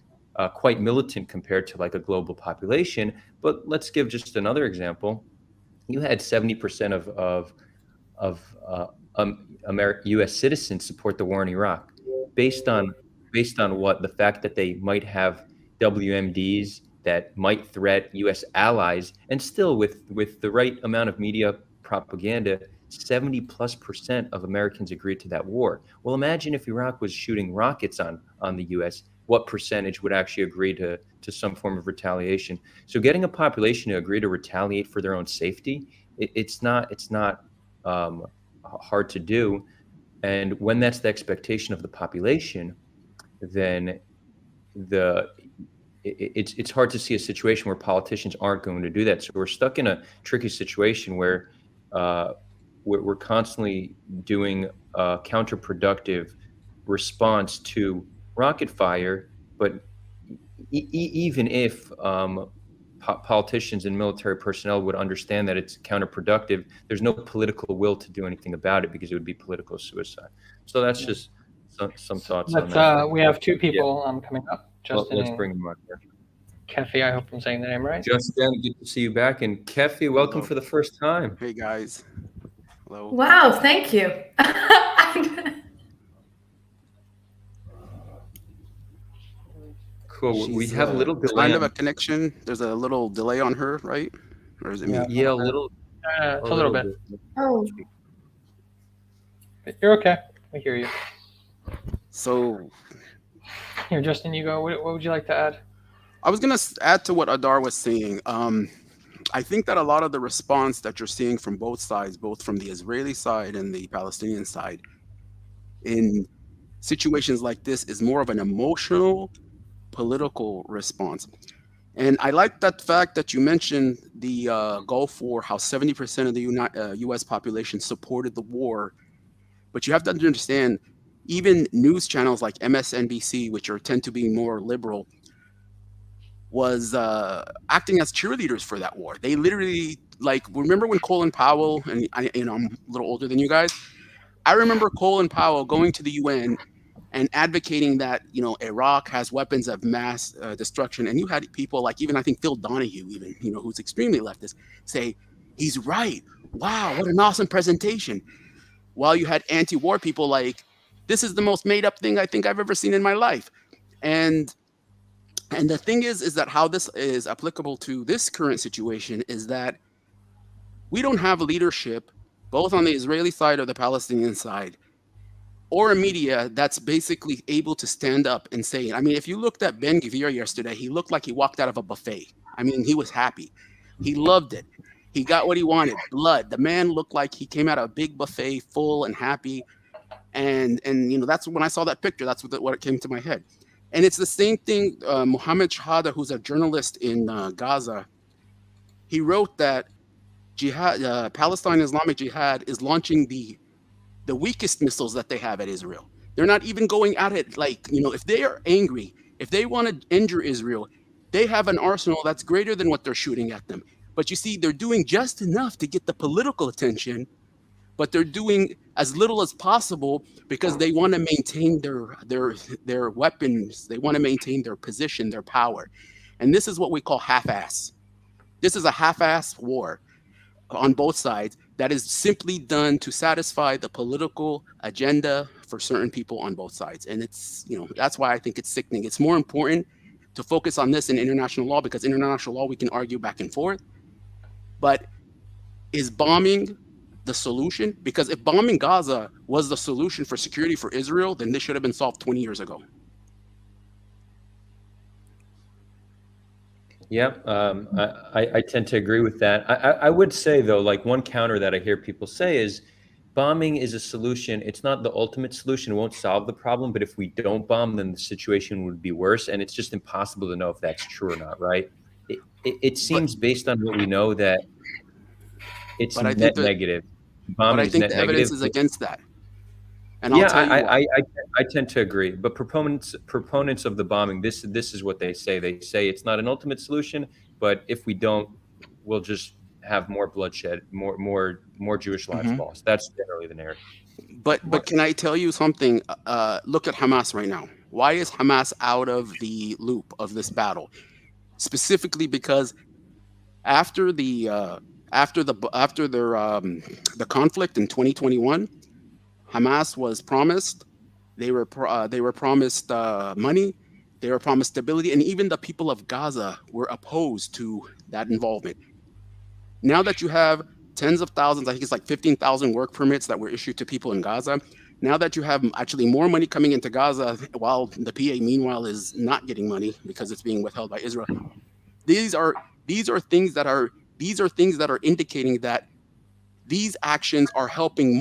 quite militant compared to like a global population. But let's give just another example. You had 70% of U.S. citizens support the war in Iraq, based on what? The fact that they might have WMDs that might threat U.S. allies, and still with the right amount of media propaganda, 70+% of Americans agreed to that war. Well, imagine if Iraq was shooting rockets on the U.S., what percentage would actually agree to some form of retaliation? So getting a population to agree to retaliate for their own safety, it's not hard to do. And when that's the expectation of the population, then it's hard to see a situation where politicians aren't going to do that. So we're stuck in a tricky situation where we're constantly doing a counterproductive response to rocket fire. But even if politicians and military personnel would understand that it's counterproductive, there's no political will to do anything about it, because it would be political suicide. So that's just some thoughts on that. We have two people coming up. Justin, let's bring them up here. Kefi, I hope I'm saying the name right. Justin, good to see you back. And Kefi, welcome for the first time. Hey, guys. Hello. Wow, thank you. Cool. We She's have a little delay kind of a on. connection. There's a little delay on her, right? Or is it Yeah, me? a Yeah, little bit. a It's a little little bit. bit. Oh, You're okay. I hear you. So Here, Justin, you go. What would you like to add? I was gonna add to what Adar was saying. I think that a lot of the response that you're seeing from both sides, both from the Israeli side and the Palestinian side, in situations like this, is more of an emotional, political response. And I like that fact that you mentioned the Gulf War, how 70% of the U.S. population supported the war. But you have to understand, even news channels like MSNBC, which tend to be more liberal, was acting as cheerleaders for that war. They literally, like, remember when Colin Powell, and I'm a little older than you guys. I remember Colin Powell going to the UN and advocating that Iraq has weapons of mass destruction, and you had people like, even I think Phil Donahue, even who's extremely leftist, say he's right. Wow, what an awesome presentation. While you had anti-war people like, this is the most made up thing I think I've ever seen in my life. And the thing is that how this is applicable to this current situation is that we don't have leadership, both on the Israeli side or the Palestinian side, or a media that's basically able to stand up and say it. I mean, if you looked at Ben Gvir yesterday, he looked like he walked out of a buffet. I mean, he was happy. He loved it. He got what he wanted, blood. The man looked like he came out of a big buffet, full and happy. And that's when I saw that picture. That's what came to my head. And it's the same thing. Mohammed Shahada, who's a journalist in Gaza, he wrote that Jihad, Palestine Islamic Jihad, is launching the weakest missiles that they have at Israel. They're not even going at it like, if they are angry, if they want to injure Israel, they have an arsenal that's greater than what they're shooting at them. But you see, they're doing just enough to get the political attention, but they're doing as little as possible because they want to maintain their weapons. They want to maintain their position, their power. And this is what we call half-ass. This is a half-ass war on both sides that is simply done to satisfy the political agenda for certain people on both sides. And it's, that's why I think it's sickening. It's more important to focus on this in international law, because international law, we can argue back and forth. But is bombing the solution? Because if bombing Gaza was the solution for security for Israel, then this should have been solved 20 years ago. Yeah, I tend to agree with that. I would say, though, like, one counter that I hear people say is bombing is a solution. It's not the ultimate solution. It won't solve the problem. But if we don't bomb, then the situation would be worse. And it's just impossible to know if that's true or not, right? It But seems, based on what we know, that it's but I net think that negative. but Bombing I is think net the evidence negative. is against that. And I'll Yeah, tell you why. I tend to agree. But proponents of the bombing, this is what they say. They say it's not an ultimate solution, but if we don't, we'll just have more bloodshed, more Jewish lives Mhm. lost. That's generally the narrative. But can I tell you something? Look at Hamas right now. Why is Hamas out of the loop of this battle? Specifically because after the conflict in 2021, Hamas was promised. They were promised money. They were promised stability, and even the people of Gaza were opposed to that involvement. Now that you have tens of thousands, I think it's like 15,000 work permits that were issued to people in Gaza. Now that you have actually more money coming into Gaza, while the PA meanwhile is not getting money because it's being withheld by Israel. These are these are things that are these are things that are indicating that these actions are helping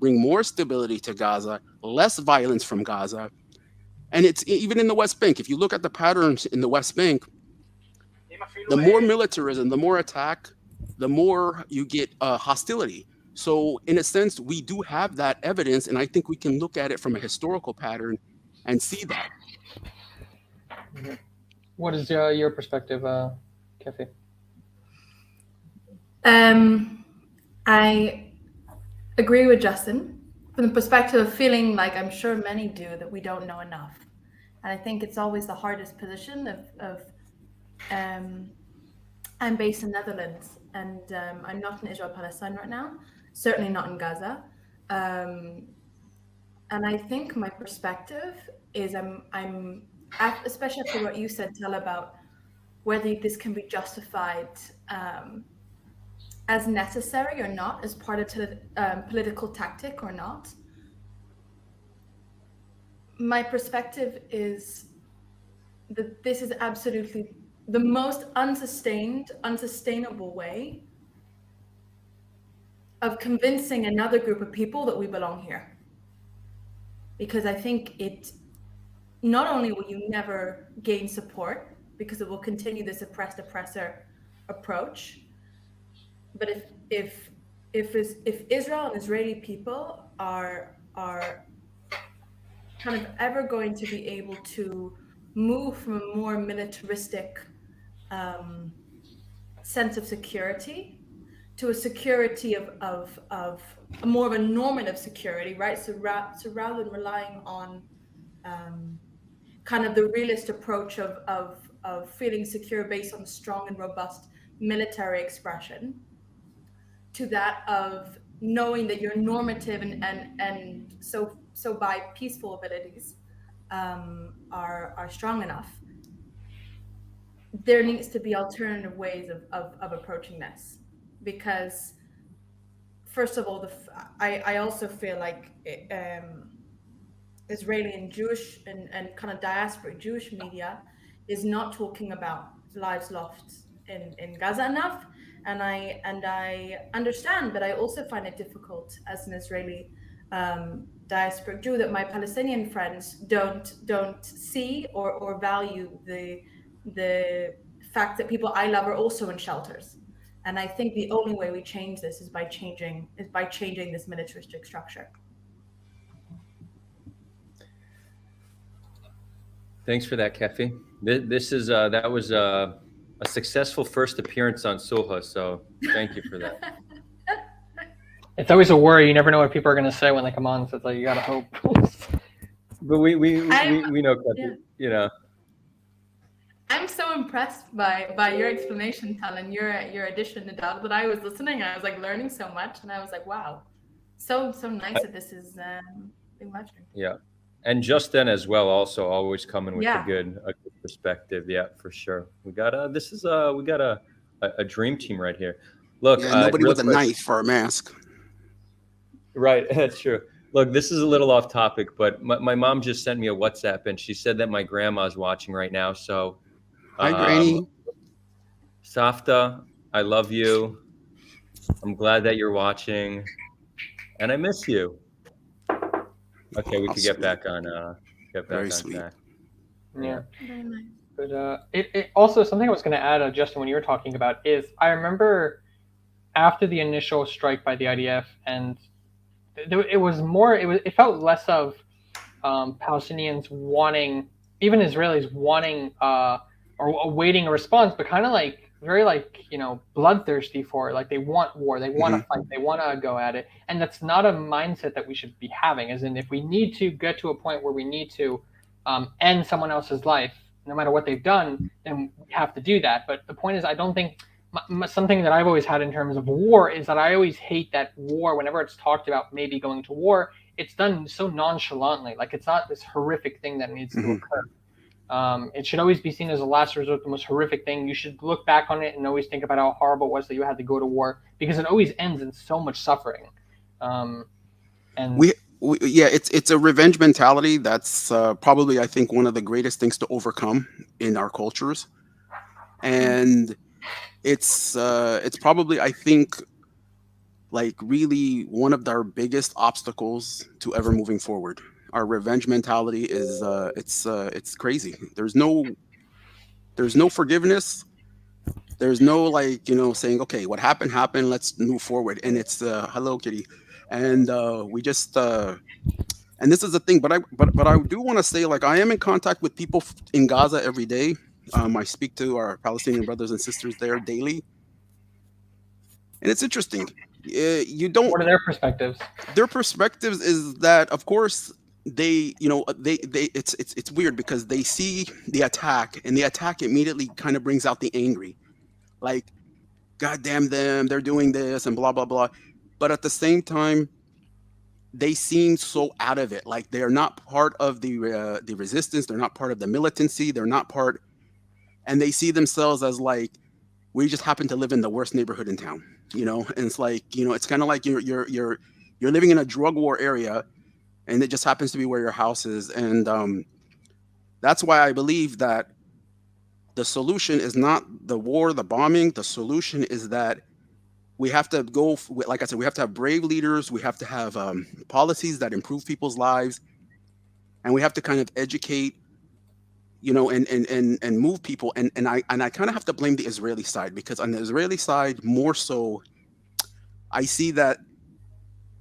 bring more stability to Gaza, less violence from Gaza. And it's even in the West Bank. If you look at the patterns in the West Bank, the more militarism, the more attack, the more you get hostility. So, in a sense, we do have that evidence, and I think we can look at it from a historical pattern and see that. What is your perspective, Kefi? I agree with Justin from the perspective of feeling like I'm sure many do that we don't know enough. And I think it's always the hardest position of I'm based in Netherlands, and I'm not in Israel-Palestine right now, certainly not in Gaza. And I think my perspective is I'm especially after what you said, Tal, about whether this can be justified as necessary or not, as part of political tactic or not. My perspective is that this is absolutely the most unsustainable way of convincing another group of people that we belong here. Because I think it, not only will you never gain support, because it will continue this oppressed oppressor approach, but if Israel and Israeli people are kind of ever going to be able to move from a more militaristic sense of security to a security of more of a normative security, right? So rather than relying on kind of the realist approach of feeling secure based on strong and robust military expression, to that of knowing that your normative and so by peaceful abilities are strong enough, there needs to be alternative ways of approaching this. Because first of all, I also feel like Israeli and Jewish and kind of diasporic Jewish media is not talking about lives lost in Gaza enough. And I understand, but I also find it difficult as an Israeli diasporic Jew that my Palestinian friends don't see or value the fact that people I love are also in shelters. And I think the only way we change this is by changing this militaristic structure. Thanks for that, Kefi. That was a successful first appearance on Sulha, so thank you for that. It's always a worry. You never know what people are going to say when they come on. So it's like you got to hope. But we know, Kefi, Yeah. you know. I'm so impressed by your explanation, Tal, and your addition to that. That I was listening, I was like learning so much, and I was like, wow, so nice that this is being live streamed. Yeah, and Justin as well, also always coming with Yeah. a good perspective. Yeah, for sure. We got a dream team right here. Look, Yeah, nobody real with a quick. knife for a mask. Right, that's true. Look, this is a little off topic, but my mom just sent me a WhatsApp, and she said that my grandma's watching right now. So, Hi, Granny. Safta, I love you. I'm glad that you're watching, and I miss you. Okay, we How could get sweet. back on Very sweet. track. Yeah. Very nice. But it also, something I was going to add, Justin, when you were talking about, is I remember after the initial strike by the IDF, and it felt less of Palestinians wanting, even Israelis wanting or awaiting a response, but kind of like very bloodthirsty for it. Like they want war, they want to fight, they want to go at it, and that's not a mindset that we should be having. As in, if we need to get to a point where we need to end someone else's life, no matter what they've done, then we have to do that. But the point is, I don't think something that I've always had in terms of war is that I always hate that war, whenever it's talked about maybe going to war, it's done so nonchalantly. Like it's not this horrific thing that needs to occur. It should always be seen as a last resort, the most horrific thing. You should look back on it and always think about how horrible it was that you had to go to war, because it always ends in so much suffering. It's a revenge mentality that's probably, I think, one of the greatest things to overcome in our cultures, and it's probably, I think, like really one of our biggest obstacles to ever moving forward. Our revenge mentality is it's crazy. There's no forgiveness. There's no saying, okay, what happened, let's move forward. And it's hello kitty, and we just and this is the thing. But I do want to say, like, I am in contact with people in Gaza every day. I speak to our Palestinian brothers and sisters there daily, and it's interesting. You don't. What are their perspectives? Their perspectives is that, of course, they it's weird because they see the attack, and the attack immediately kind of brings out the angry, like, God damn them, they're doing this and blah blah blah. But at the same time, they seem so out of it. Like they're not part of the resistance. They're not part of the militancy. They're not part, and they see themselves as like, we just happen to live in the worst neighborhood in town, you know. And it's like, you know, it's kind of like you're living in a drug war area, and it just happens to be where your house is. And that's why I believe that the solution is not the war, the bombing. The solution is that we have to go, like I said, we have to have brave leaders. We have to have policies that improve people's lives, and we have to kind of educate, you know, and move people. And I kind of have to blame the Israeli side, because on the Israeli side, more so, I see that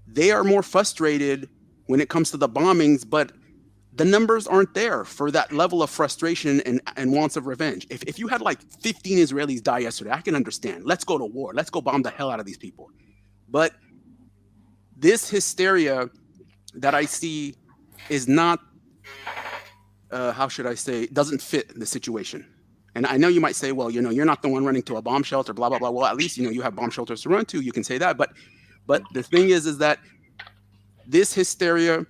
they are more frustrated when it comes to the bombings, but the numbers aren't there for that level of frustration and wants of revenge. If you had like 15 Israelis die yesterday, I can understand. Let's go to war. Let's go bomb the hell out of these people. But this hysteria that I see is not, how should I say, doesn't fit the situation. And I know you might say, well, you know, you're not the one running to a bomb shelter, blah, blah, blah. Well, at least, you know, you have bomb shelters to run to. You can say that. But the thing is that this hysteria,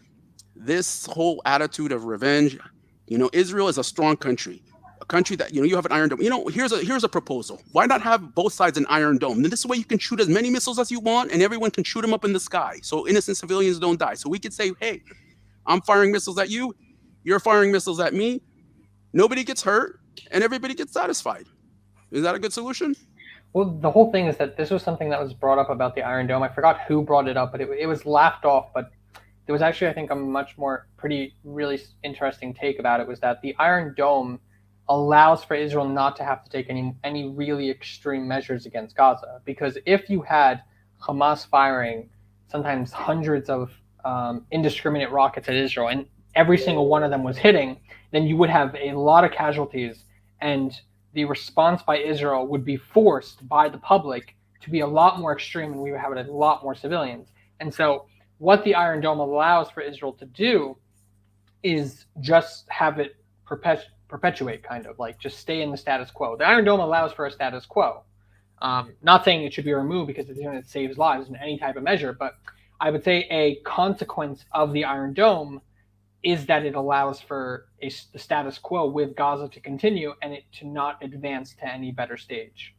this whole attitude of revenge, you know, Israel is a strong country, a country that, you know, you have an Iron Dome. You know, here's a proposal. Why not have both sides an Iron Dome? Then this way you can shoot as many missiles as you want, and everyone can shoot them up in the sky, so innocent civilians don't die. So we could say, hey, I'm firing missiles at you, you're firing missiles at me. Nobody gets hurt, and everybody gets satisfied. Is that a good solution? Well, the whole thing is that this was something that was brought up about the Iron Dome. I forgot who brought it up, but it was laughed off. But there was actually, I think, a much more really interesting take about it, was that the Iron Dome allows for Israel not to have to take any really extreme measures against Gaza. Because if you had Hamas firing sometimes hundreds of indiscriminate rockets at Israel, and every single one of them was hitting, then you would have a lot of casualties, and the response by Israel would be forced by the public to be a lot more extreme, and we would have a lot more civilians. And so what the Iron Dome allows for Israel to do is just have it perpetuate, kind of like just stay in the status quo. The Iron Dome allows for a status quo. Not saying it should be removed because it saves lives in any type of measure, but I would say a consequence of the Iron Dome is that it allows for the status quo with Gaza to continue and it to not advance to any better stage.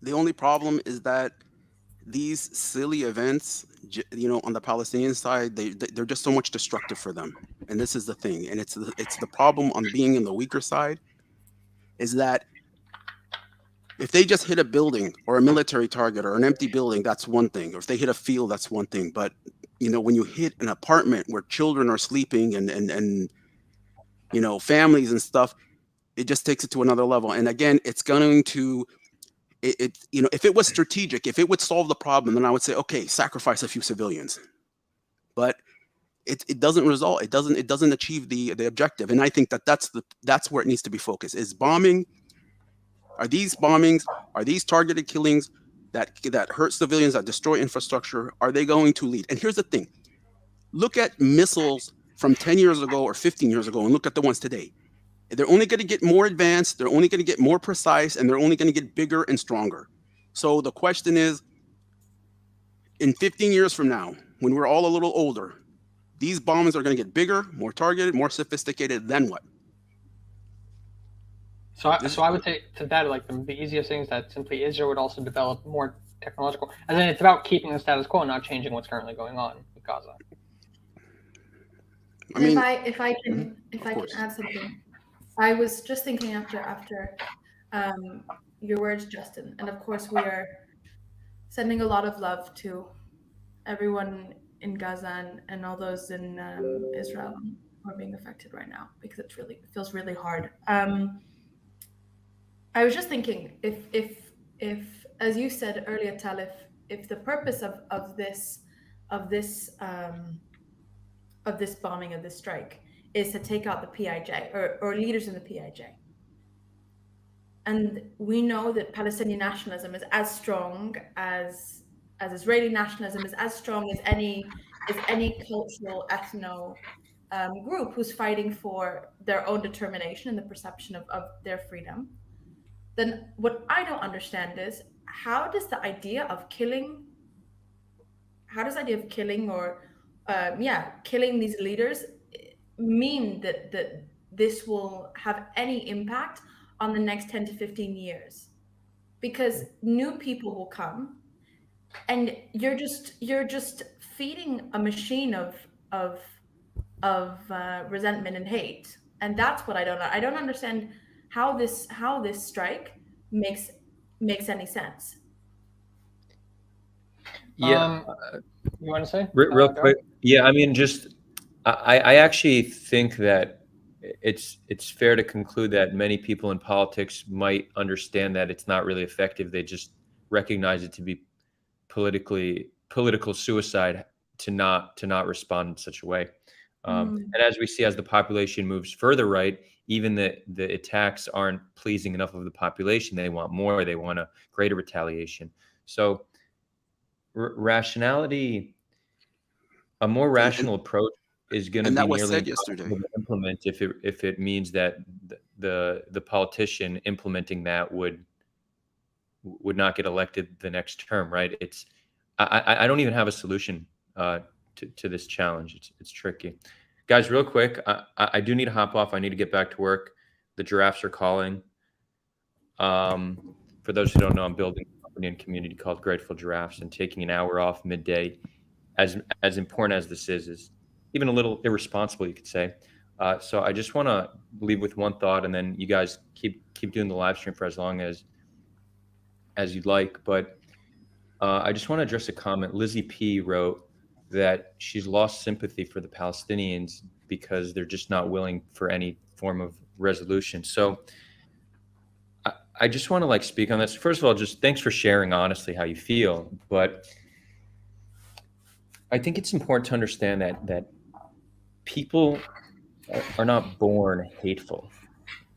The only problem is that these silly events, you know, on the Palestinian side, they're just so much destructive for them. And this is the thing, and it's the problem on being in the weaker side, is that if they just hit a building or a military target or an empty building, that's one thing. Or if they hit a field, that's one thing. But you know, when you hit an apartment where children are sleeping and you know, families and stuff, it just takes it to another level. And again, it's going to you know, if it was strategic, if it would solve the problem, then I would say, okay, sacrifice a few civilians. But it doesn't result. It doesn't achieve the objective. And I think that's where it needs to be focused. Is bombing. Are these bombings? Are these targeted killings that hurt civilians, that destroy infrastructure? Are they going to lead? And here's the thing: look at missiles from 10 years ago or 15 years ago, and look at the ones today. They're only going to get more advanced, they're only going to get more precise, and they're only going to get bigger and stronger. So the question is, in 15 years from now, when we're all a little older, these bombs are going to get bigger, more targeted, more sophisticated, then what? So I would say to that, like the easiest thing is that simply Israel would also develop more technological, and then it's about keeping the status quo and not changing what's currently going on with Gaza. I mean, if I can add something, I was just thinking after your words, Justin, and of course we are sending a lot of love to everyone in Gaza and all those in Israel who are being affected right now, because it feels really hard. I was just thinking, if as you said earlier, Tal, if the purpose of this bombing, of this strike, is to take out the PIJ or leaders in the PIJ, and we know that Palestinian nationalism is as strong as Israeli nationalism, is as strong as any cultural ethno group who's fighting for their own determination and the perception of their freedom. Then what I don't understand is, how does the idea of killing how does the idea of killing or killing these leaders mean that this will have any impact on the next 10 to 15 years? Because new people will come, and you're just feeding a machine of resentment and hate. And that's what I don't understand, how this strike makes any sense. Yeah, You want to say, real Dar? quick. Yeah, I mean, just I actually think that it's fair to conclude that many people in politics might understand that it's not really effective. They just recognize it to be political suicide to not respond in such a way. Mm, And as we see, as the population moves further right, even the attacks aren't pleasing enough of the population. They want more. They want a greater retaliation. So rationality, a more and and, rational approach is going to and be that was nearly said yesterday. impossible to implement if it means that the politician implementing that would not get elected the next term, right? I don't even have a solution to this challenge. It's tricky, guys. Real quick, I do need to hop off. I need to get back to work. The giraffes are calling. For those who don't know, I'm building a company and community called Grateful Giraffes, and taking an hour off midday, as important as this is even a little irresponsible, you could say. So I just want to leave with one thought, and then you guys keep doing the live stream for as long as you'd like. But I just want to address a comment. Lizzie P wrote that she's lost sympathy for the Palestinians because they're just not willing for any form of resolution. So I just want to speak on this. First of all, just thanks for sharing honestly how you feel. But I think it's important to understand that people are not born hateful.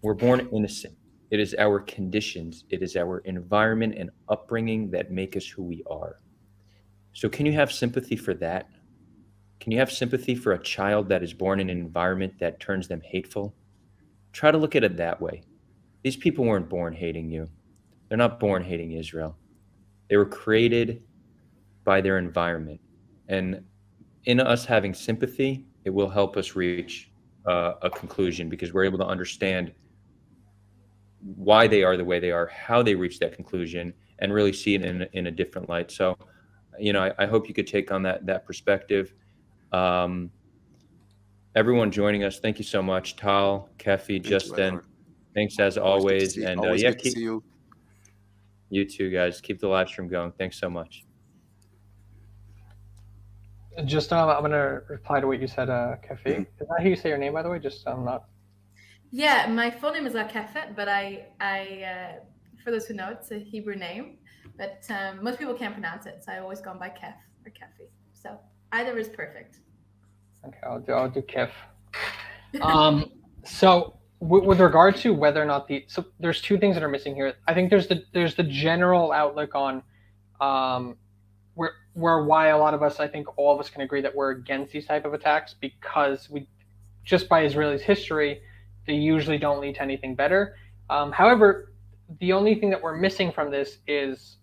We're born innocent. It is our conditions, it is our environment and upbringing that make us who we are. So, can you have sympathy for that? Can you have sympathy for a child that is born in an environment that turns them hateful? Try to look at it that way. These people weren't born hating you, they're not born hating Israel. They were created by their environment. And in us having sympathy, it will help us reach a conclusion because we're able to understand why they are the way they are, how they reach that conclusion, and really see it in a different light. So, I hope you could take on that perspective. Um, Everyone joining us, thank you so much. Tal, Kefi, Thank you, Justin, Adar. thanks as always. And Always yeah, good to keep see you. you two guys keep the live stream going. Thanks so much. Just I'm gonna reply to what you said, Kefi. Mhm. Is that how you say your name, by the way? Just I'm not. yeah, my full name is Akefet, but for those who know, it's a Hebrew name, but most people can't pronounce it, so I always gone by Kef or Kefi. So either is perfect. Okay, I'll do Kef. So with regard to whether or not there's two things that are missing here. I think there's the general outlook on where why a lot of us, I think all of us can agree that we're against these type of attacks because we just by Israelis history, they usually don't lead to anything better. However, the only thing that we're missing from this is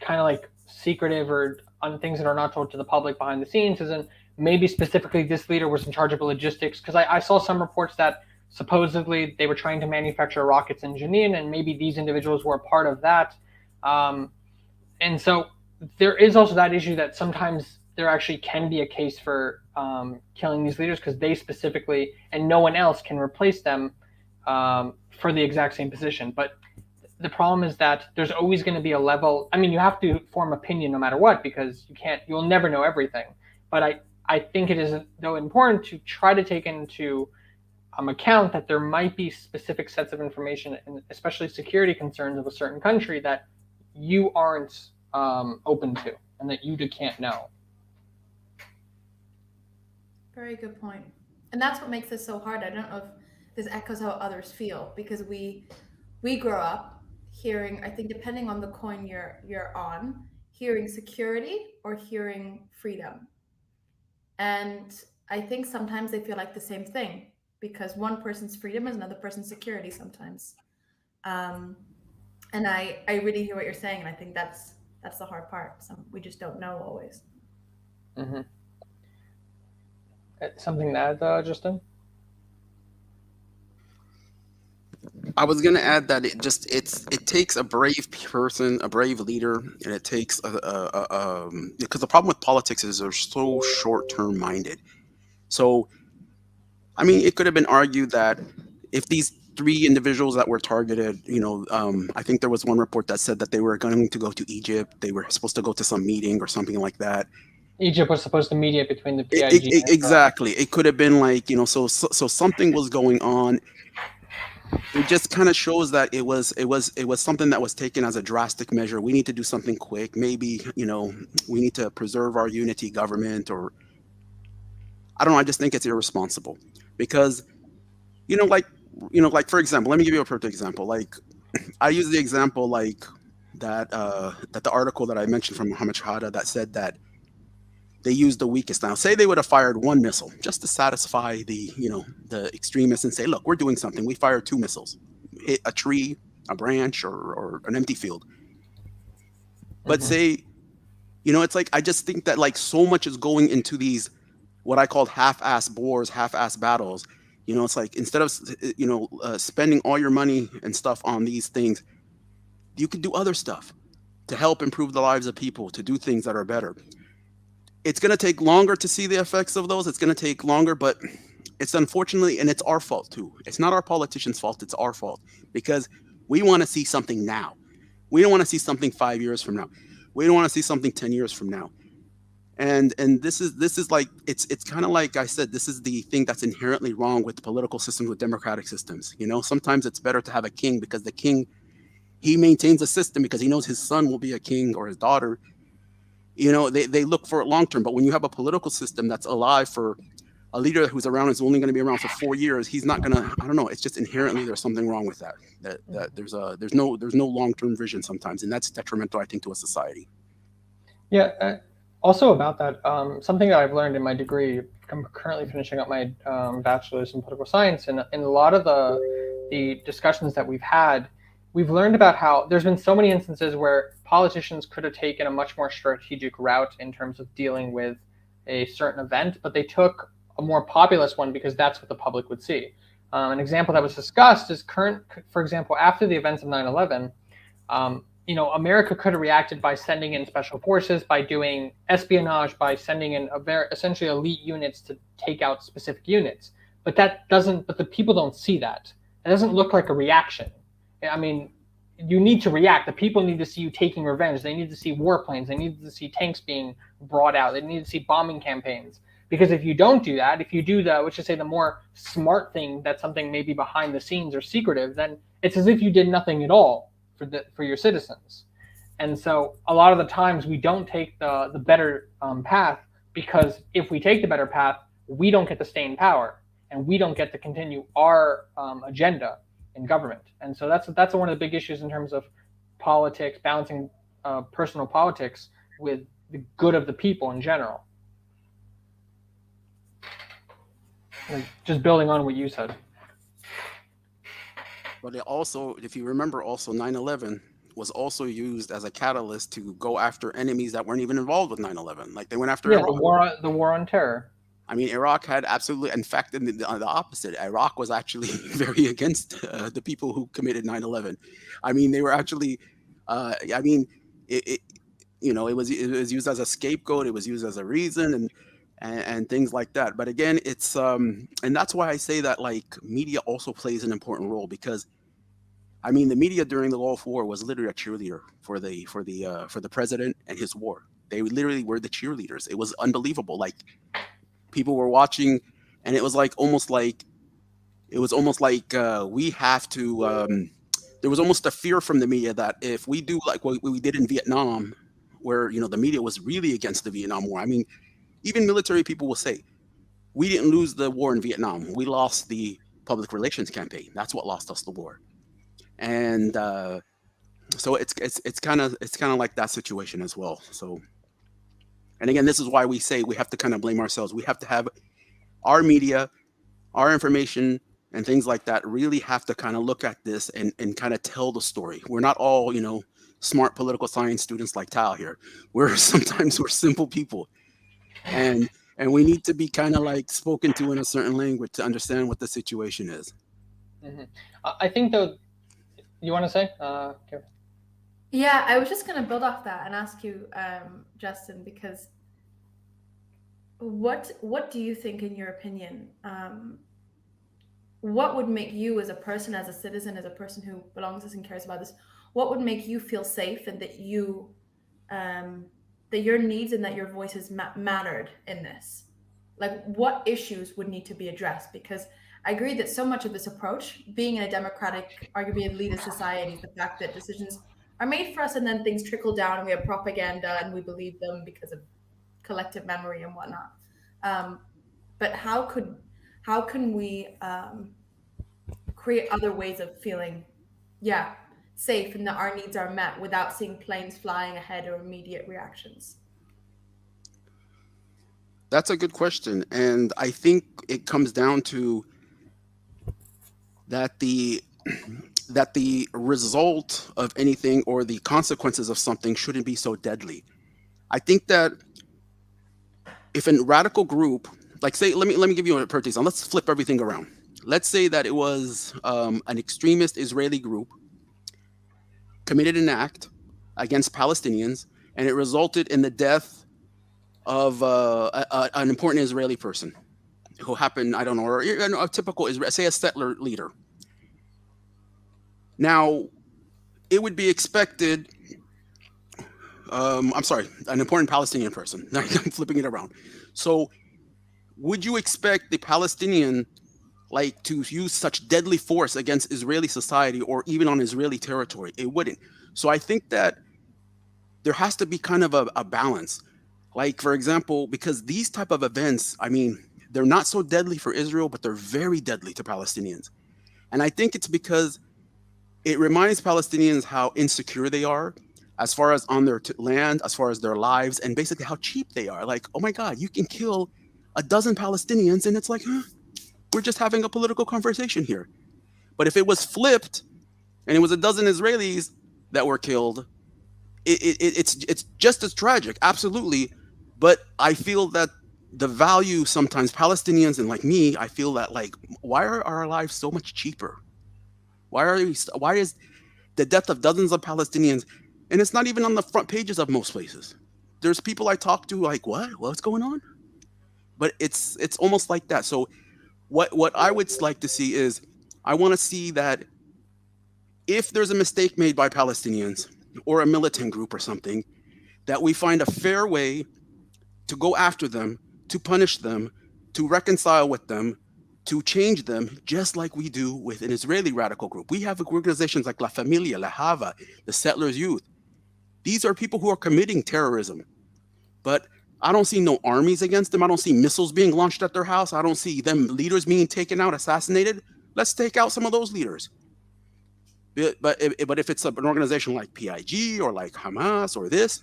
kind of like secretive or on things that are not told to the public behind the scenes, isn't maybe specifically this leader was in charge of logistics, because I saw some reports that supposedly they were trying to manufacture rockets in Jenin, and maybe these individuals were a part of that. And so there is also that issue that sometimes there actually can be a case for killing these leaders because they specifically and no one else can replace them for the exact same position. But the problem is that there's always going to be a level. I mean, you have to form opinion no matter what because you'll never know everything. But I think it is though important to try to take into account that there might be specific sets of information, and especially security concerns of a certain country that you aren't open to and that you can't know. Very good point. And that's what makes this so hard. I don't know if this echoes how others feel because we grow up hearing, I think depending on the coin you're on, hearing security or hearing freedom. And I think sometimes they feel like the same thing because one person's freedom is another person's security sometimes. Um, and I really hear what you're saying, and I think that's the hard part. So we just don't know always. Mm-hmm. Something to add, Justin? I was gonna add that it takes a brave person, a brave leader, and it takes because the problem with politics is they're so short term minded. So I mean, it could have been argued that if these three individuals that were targeted, I think there was one report that said that they were going to go to Egypt, they were supposed to go to some meeting or something like that. Egypt was supposed to mediate between the PIG and Israel. Exactly. It could have been like, so something was going on. It just kind of shows that it was something that was taken as a drastic measure. We need to do something quick. Maybe, we need to preserve our unity government, or I don't know. I just think it's irresponsible because, you know, like, like for example, let me give you a perfect example. Like I use the example like that the article that I mentioned from Muhammad Shahada that said that they used the weakest. Now, say they would have fired one missile just to satisfy the extremists and say, look, we're doing something. We fired two missiles, hit a tree, a branch, or an empty field. But Mhm. say, it's like I just think that like so much is going into these what I called half-ass wars, half-ass battles. It's like instead of spending all your money and stuff on these things, you could do other stuff to help improve the lives of people, to do things that are better. It's going to take longer to see the effects of those. It's going to take longer, but it's unfortunately, and it's our fault too. It's not our politicians' fault. It's our fault because we want to see something now. We don't want to see something 5 years from now. We don't want to see something 10 years from now. And this is like it's kind of like I said, this is the thing that's inherently wrong with political systems, with democratic systems. Sometimes it's better to have a king because the king, he maintains a system because he knows his son will be a king or his daughter. They look for it long term. But when you have a political system that's alive for a leader who's around is only going to be around for 4 years, he's not going to. I don't know. It's just inherently there's something wrong with that. That there's no long term vision sometimes, and that's detrimental, I think, to a society. Yeah. Also about that, something that I've learned in my degree, I'm currently finishing up my bachelor's in political science, and in a lot of the discussions that we've had, we've learned about how there's been so many instances where politicians could have taken a much more strategic route in terms of dealing with a certain event, but they took a more populist one because that's what the public would see. An example that was discussed is for example, after the events of 9/11, America could have reacted by sending in special forces, by doing espionage, by sending in essentially elite units to take out specific units. But but the people don't see that. It doesn't look like a reaction. I mean, you need to react. The people need to see you taking revenge. They need to see warplanes. They need to see tanks being brought out. They need to see bombing campaigns. Because if you don't do that, if you do the more smart thing, that's something maybe behind the scenes or secretive, then it's as if you did nothing at all for your citizens. And so a lot of the times we don't take the better path, because if we take the better path, we don't get to stay in power and we don't get to continue our agenda in government. And so that's one of the big issues in terms of politics, balancing personal politics with the good of the people in general. Like, just building on what you said. But it also, if you remember, also 9/11 was also used as a catalyst to go after enemies that weren't even involved with 9/11. Like they went after Yeah, Iraq. the war on terror. I mean, Iraq had absolutely, in fact, the opposite. Iraq was actually very against the people who committed 9/11. I mean, they were actually, I mean, it it was used as a scapegoat. It was used as a reason, and things like that. But again, it's and that's why I say that like media also plays an important role because I mean, the media during the Gulf War was literally a cheerleader for the president and his war. They literally were the cheerleaders. It was unbelievable. Like people were watching, and it was almost like we have to. There was almost a fear from the media that if we do like what we did in Vietnam, where the media was really against the Vietnam War. I mean, even military people will say we didn't lose the war in Vietnam. We lost the public relations campaign. That's what lost us the war. And so it's kind of like that situation as well. So, and again, this is why we say we have to kind of blame ourselves. We have to have our media, our information, and things like that really have to kind of look at this and kind of tell the story. We're not all smart political science students like Tal here. We're sometimes simple people. and and we need to be kind of like spoken to in a certain language to understand what the situation is. Hmm. I think though, you want to say, Karen? Yeah, I was just going to build off that and ask you, Justin, because what do you think, in your opinion, what would make you, as a person, as a citizen, as a person who belongs to this and cares about this, what would make you feel safe, and um, that your needs and that your voices mattered in this? Like, what issues would need to be addressed? Because I agree that so much of this approach, being in a democratic, arguably elitist society, is the fact that decisions are made for us and then things trickle down and we have propaganda and we believe them because of collective memory and whatnot. Um, but how can we create other ways of feeling, yeah, safe, and that our needs are met without seeing planes flying ahead or immediate reactions? That's a good question, and I think it comes down to that the that the result of anything or the consequences of something shouldn't be so deadly. I think that if a radical group, like, say, let me give you a perfect example. Let's flip everything around. Let's say that it was an extremist Israeli group committed an act against Palestinians, and it resulted in the death of an important Israeli person who happened, I don't know, or a typical Israel, say a settler leader. Now, it would be expected. I'm sorry, an important Palestinian person. I'm flipping it around. So, would you expect the Palestinian like to use such deadly force against Israeli society or even on Israeli territory? It wouldn't. So, I think that there has to be kind of a balance. Like, for example, because these type of events, I mean, they're not so deadly for Israel, but they're very deadly to Palestinians. And I think it's because it reminds Palestinians how insecure they are as far as on their land, as far as their lives, and basically how cheap they are. Like, oh my God, you can kill a dozen Palestinians, and it's like, huh, we're just having a political conversation here. But if it was flipped and it was a dozen Israelis that were killed, it's just as tragic, absolutely. But I feel that the value sometimes Palestinians and like me, I feel that like, why are our lives so much cheaper? Why is the death of dozens of Palestinians, and it's not even on the front pages of most places. There's people I talk to like, what? What's going on? But it's almost like that. So what I would like to see is I want to see that if there's a mistake made by Palestinians or a militant group or something, that we find a fair way to go after them, to punish them, to reconcile with them, to change them, just like we do with an Israeli radical group. We have organizations like La Familia, La Hava, the Settlers Youth. These are people who are committing terrorism. But I don't see no armies against them. I don't see missiles being launched at their house. I don't see them leaders being taken out, assassinated. Let's take out some of those leaders. But if it's an organization like PIG or like Hamas or this,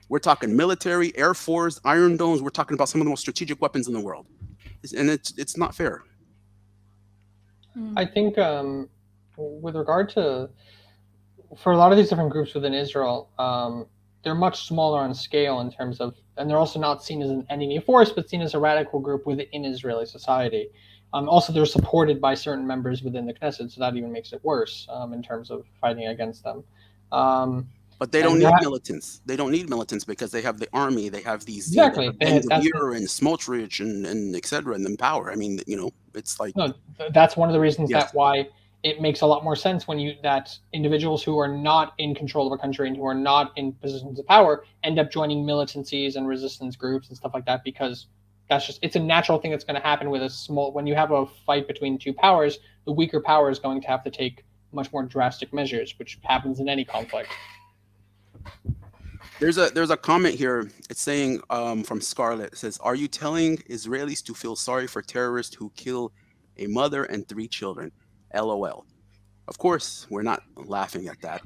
we're talking military, Air Force, Iron Domes. We're talking about some of the most strategic weapons in the world, and it's not fair. I think with regard to, for a lot of these different groups within Israel, they're much smaller on scale in terms of, and they're also not seen as an enemy force, but seen as a radical group within Israeli society. Also, they're supported by certain members within the Knesset, so that even makes it worse in terms of fighting against them. But they don't need militants. They don't need militants because they have the army. They have these exactly Ben Gvir and Smotrich and etc. and then power. I mean, it's like no. That's one of the reasons that why it makes a lot more sense when that individuals who are not in control of a country and who are not in positions of power end up joining militancies and resistance groups and stuff like that, because it's a natural thing that's going to happen with when you have a fight between two powers, the weaker power is going to have to take much more drastic measures, which happens in any conflict. There's a comment here. It's saying from Scarlett. It says, "Are you telling Israelis to feel sorry for terrorists who kill a mother and 3 children? LOL." Of course, we're not laughing at that,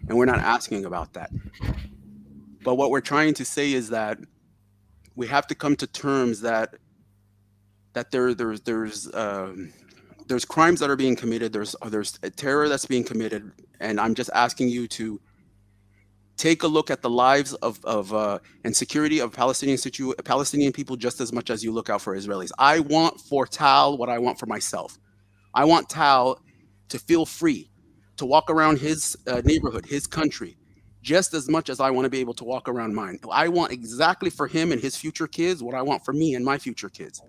and we're not asking about that. But what we're trying to say is that we have to come to terms that there's crimes that are being committed. There's a terror that's being committed, and I'm just asking you to take a look at the lives of and security of Palestinian people just as much as you look out for Israelis. I want for Tal what I want for myself. I want Tal to feel free to walk around his neighborhood, his country, just as much as I want to be able to walk around mine. I want exactly for him and his future kids what I want for me and my future kids.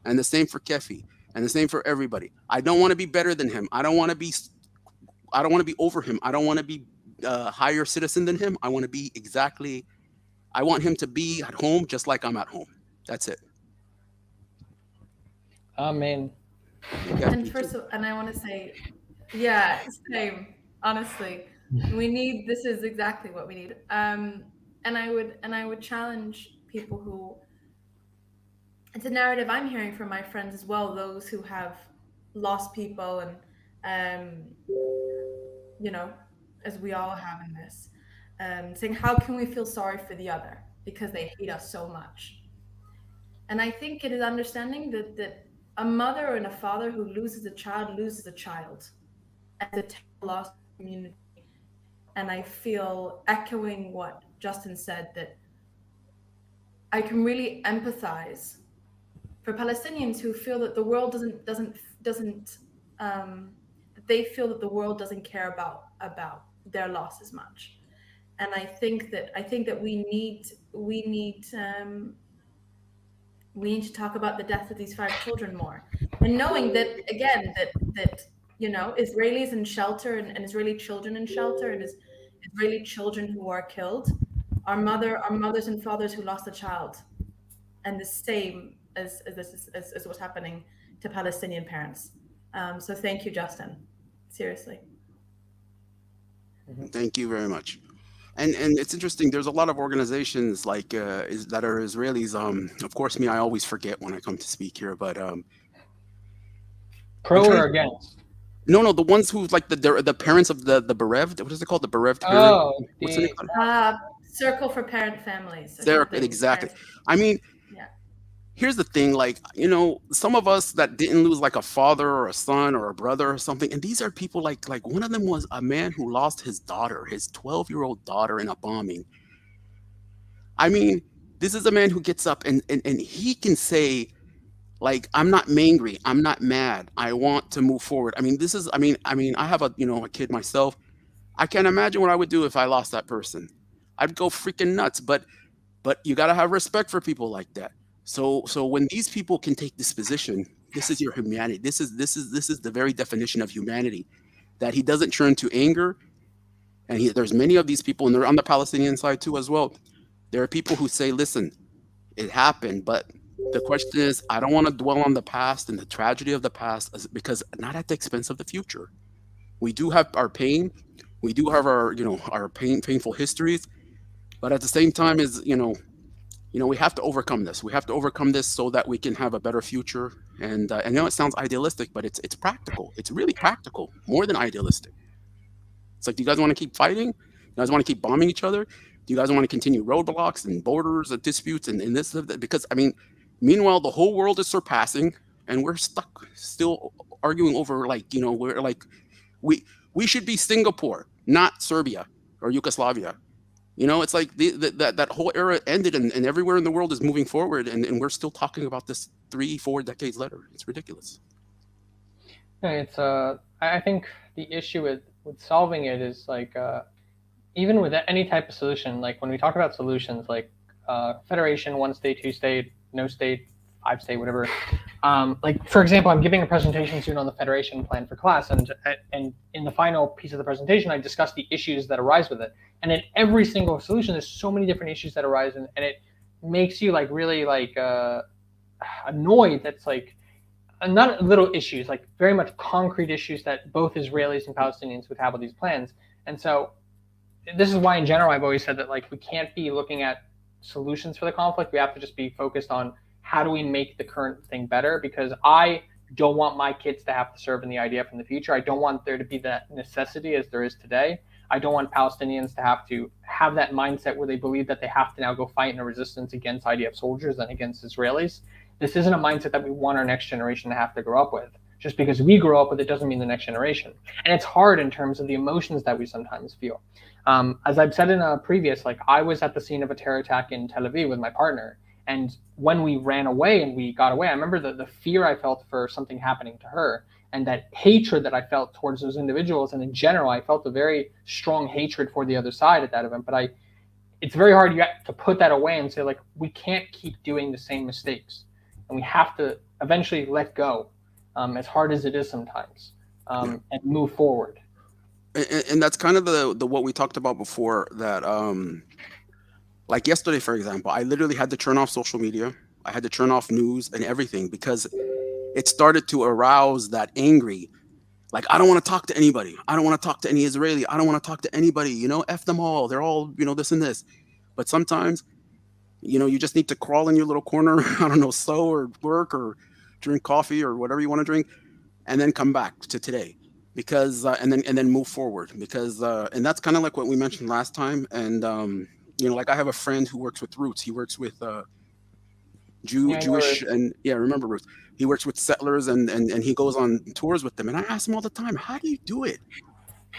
And the same for Kefi, and the same for everybody. I don't want to be better than him. I don't want to be over him. I don't want to be higher citizen than him. I want to be exactly. I want him to be at home just like I'm at home. That's it. Amen. And first of, and I want to say, yeah, same. Honestly, this is exactly what we need. And I would challenge people who, it's a narrative I'm hearing from my friends as well, those who have lost people, and as we all have in this, saying, how can we feel sorry for the other because they hate us so much? And I think it is understanding that a mother and a father who loses a child, and the loss community. And I feel, echoing what Justin said, that I can really empathize for Palestinians who feel that the world doesn't they feel that the world doesn't care about their loss as much. And I think that we need to talk about the death of these 5 children more, and knowing that again that Israelis in shelter and Israeli children in shelter and Israeli children who are killed are mothers and fathers who lost a child, and the same as what's happening to Palestinian parents. So thank you, Justin. Seriously. Thank you very much. And it's interesting. There's a lot of organizations like that are Israelis. Of course, I always forget when I come to speak here, but pro or against? No, the ones who like the parents of the bereaved. What is it called? The bereaved parent. Oh, what's the name called? Circle for Parent Families. Exactly. I mean, here's the thing, like, some of us that didn't lose like a father or a son or a brother or something, and these are people like one of them was a man who lost his daughter, his 12-year-old daughter, in a bombing. I mean, this is a man who gets up and he can say, like, I'm not angry, I'm not mad, I want to move forward. I mean, I have a kid myself. I can't imagine what I would do if I lost that person. I'd go freaking nuts. But you got to have respect for people like that. So when these people can take this position, this is your humanity. This is the very definition of humanity, that he doesn't turn to anger. And there's many of these people, and they're on the Palestinian side too as well. There are people who say, listen, it happened, but the question is, I don't want to dwell on the past and the tragedy of the past, because not at the expense of the future. We do have our pain. We do have our painful histories. But at the same time, we have to overcome this. We have to overcome this so that we can have a better future. And I know it sounds idealistic, but it's practical. It's really practical, more than idealistic. It's like, do you guys want to keep fighting? You guys want to keep bombing each other? Do you guys want to continue roadblocks and borders and disputes and this? Because, meanwhile, the whole world is surpassing, and we're stuck still arguing over, we're like, we should be Singapore, not Serbia or Yugoslavia. It's like that whole era ended, and everywhere in the world is moving forward, and we're still talking about this 3-4 decades later. It's ridiculous. It's I think the issue with solving it is like even with any type of solution, like when we talk about solutions like federation, 1 state, 2 state, no state, 5 state, whatever. Like, for example, I'm giving a presentation soon on the federation plan for class, and in the final piece of the presentation, I discuss the issues that arise with it. And in every single solution, there's so many different issues that arise, and it makes you like really like annoyed. That's like not little issues, like very much concrete issues that both Israelis and Palestinians would have with these plans. And so this is why, in general, I've always said that like we can't be looking at solutions for the conflict. We have to just be focused on how do we make the current thing better, because I don't want my kids to have to serve in the IDF in the future. I don't want there to be that necessity as there is today. I don't want Palestinians to have that mindset where they believe that they have to now go fight in a resistance against IDF soldiers and against Israelis. This isn't a mindset that we want our next generation to have to grow up with. Just because we grew up with it doesn't mean the next generation. And it's hard in terms of the emotions that we sometimes feel. As I've said in a previous, like I was at the scene of a terror attack in Tel Aviv with my partner. And when we ran away and we got away, I remember the fear I felt for something happening to her and that hatred that I felt towards those individuals. And in general, I felt a very strong hatred for the other side at that event. But it's very hard to put that away and say, like, we can't keep doing the same mistakes. And we have to eventually let go, as hard as it is sometimes, and move forward. And that's kind of the what we talked about before, that like yesterday, for example, I literally had to turn off social media. I had to turn off news and everything because it started to arouse that angry. Like, I don't want to talk to anybody. I don't want to talk to any Israeli. I don't want to talk to anybody. F them all. They're all, this and this. But sometimes, you just need to crawl in your little corner. I don't know, sew or work or drink coffee or whatever you want to drink, and then come back to today, because and then move forward, because and that's kind of like what we mentioned last time. And like I have a friend who works with Roots. He works with Jewish, and remember Ruth. He works with settlers, and he goes on tours with them. And I ask him all the time, how do you do it?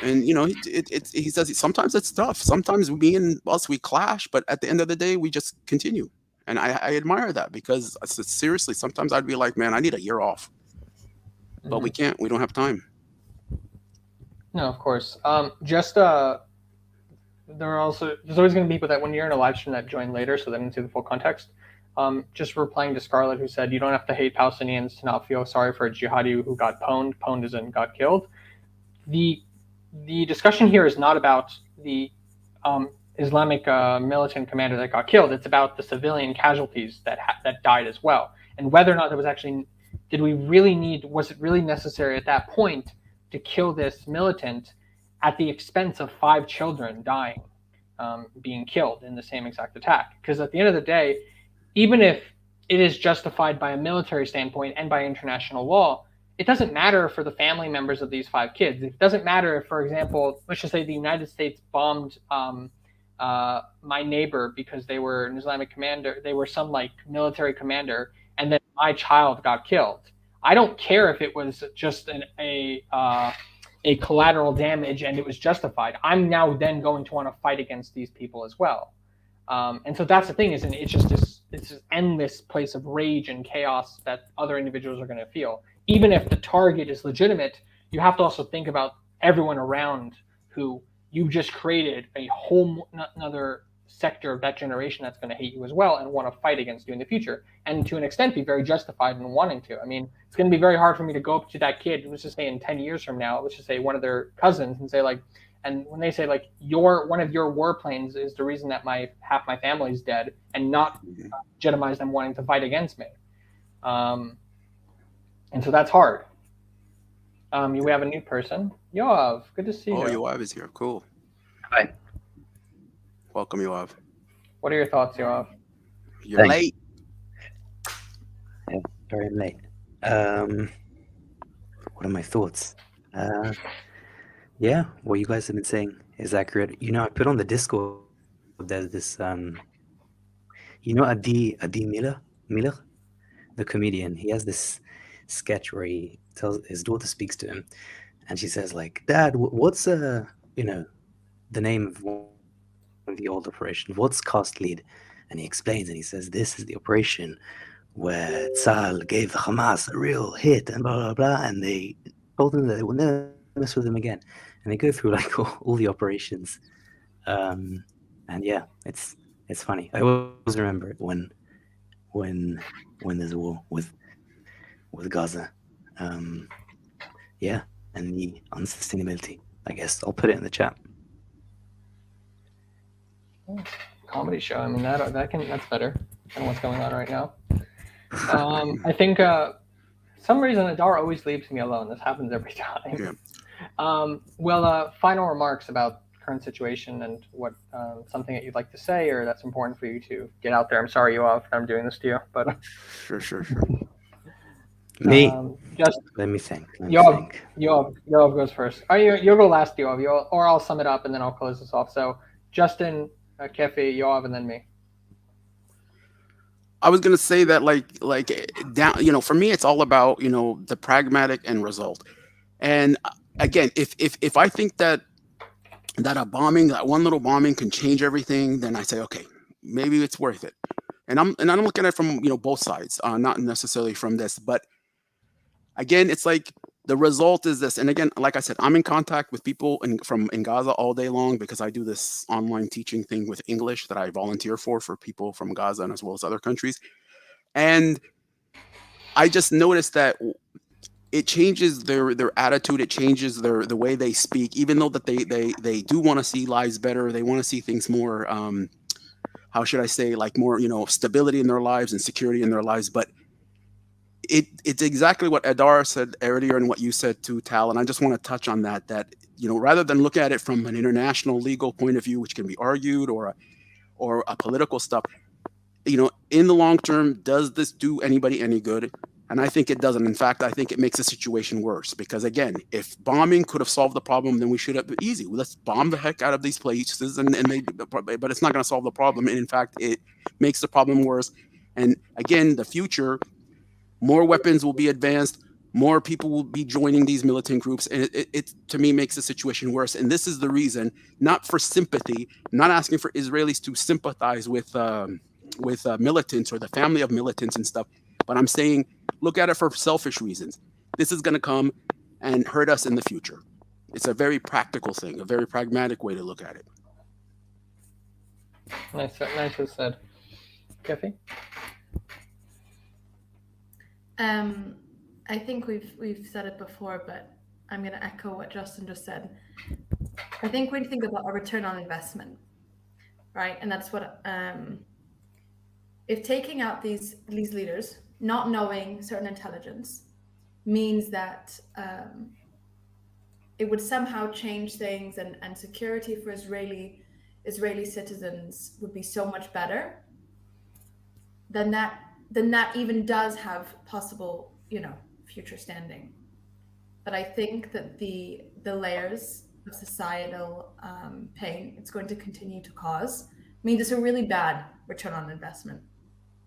And he says sometimes it's tough. Sometimes me and us, we clash, but at the end of the day, we just continue. And I admire that, because seriously, sometimes I'd be like, man, I need a year off, but we can't. We don't have time. No, of course. There's always going to be people that when you're in a live stream that join later, so they didn't see the full context. Just replying to Scarlett, who said, you don't have to hate Palestinians to not feel sorry for a jihadi who got pwned as in got killed. The discussion here is not about the Islamic militant commander that got killed. It's about the civilian casualties that died as well, and whether or not there was actually, was it really necessary at that point to kill this militant at the expense of 5 children dying, being killed in the same exact attack? Because at the end of the day, even if it is justified by a military standpoint and by international law, it doesn't matter for the family members of these 5 kids. It doesn't matter if, for example, let's just say the United States bombed my neighbor because they were an Islamic commander. They were some like military commander, and then my child got killed. I don't care if it was just a collateral damage and it was justified. I'm now then going to want to fight against these people as well. And so that's the thing, isn't it? It's just this endless place of rage and chaos that other individuals are going to feel. Even if the target is legitimate, you have to also think about everyone around who you just created a whole another sector of that generation that's going to hate you as well and want to fight against you in the future, and to an extent be very justified in wanting to. I mean, it's going to be very hard for me to go up to that kid, let's just say in 10 years from now, let's just say one of their cousins, and say like, and when they say like, one of your warplanes is the reason that half my family is dead, and not legitimize them wanting to fight against me. And so that's hard. We have a new person. Yoav, good to see you. Oh, Yoav is here. Cool. Hi. Welcome, Yoav. What are your thoughts, Yoav? You're late. Yeah, very late. What are my thoughts? Yeah, what you guys have been saying is accurate. I put on the Discord, there's this, Adi Miller, the comedian. He has this sketch where he tells his daughter, speaks to him, and she says like, Dad, what's the name of one of the old operations? What's Cast Lead? And he explains, and he says, this is the operation where Tzal gave the Hamas a real hit, and blah blah blah, and they told them that they will never mess with them again. And they go through like all the operations, and yeah, it's funny. I always remember it when there's a war with Gaza, yeah, and the unsustainability. I guess I'll put it in the chat. Comedy show. I mean, that's better than what's going on right now. I think some reason Adar always leaves me alone. This happens every time. Yeah. Final remarks about current situation and what something that you'd like to say or that's important for you to get out there. I'm sorry, Yoav, I'm doing this to you, but Sure. Me? Just let me think. Yoav goes first. You'll go last, Yoav. Or I'll sum it up and then I'll close this off. So Justin, Kefi, Yoav, and then me. I was gonna say that down, for me, it's all about the pragmatic end result. And again, if I think that a bombing, that one little bombing, can change everything, then I say, okay, maybe it's worth it. And I'm looking at it from both sides, not necessarily from this, but again, it's like the result is this. And again, like I said, I'm in contact with people in Gaza all day long because I do this online teaching thing with English that I volunteer for people from Gaza and as well as other countries. And I just noticed that it changes their attitude, it changes the way they speak, even though that they do want to see lives better, they want to see things more, how should I say, like more stability in their lives and security in their lives. But it's exactly what Adar said earlier and what you said too, Tal. And I just want to touch on that rather than look at it from an international legal point of view, which can be argued, or a political stuff, in the long term, does this do anybody any good? And I think it doesn't. In fact, I think it makes the situation worse because, again, if bombing could have solved the problem, then we should have easy. Let's bomb the heck out of these places, but it's not going to solve the problem. And in fact, it makes the problem worse. And again, the future, more weapons will be advanced, more people will be joining these militant groups, and it to me makes the situation worse. And this is the reason, not for sympathy, not asking for Israelis to sympathize with militants or the family of militants and stuff, but I'm saying look at it for selfish reasons. This is going to come and hurt us in the future. It's a very practical thing, a very pragmatic way to look at it. Nicely said. Kathy? I think we've said it before, but I'm going to echo what Justin just said. I think when you think about a return on investment, right, and that's what if taking out these leaders, not knowing certain intelligence, means that it would somehow change things, and security for Israeli citizens would be so much better, then that even does have possible, future standing. But I think that the layers of societal pain it's going to continue to cause means it's a really bad return on investment,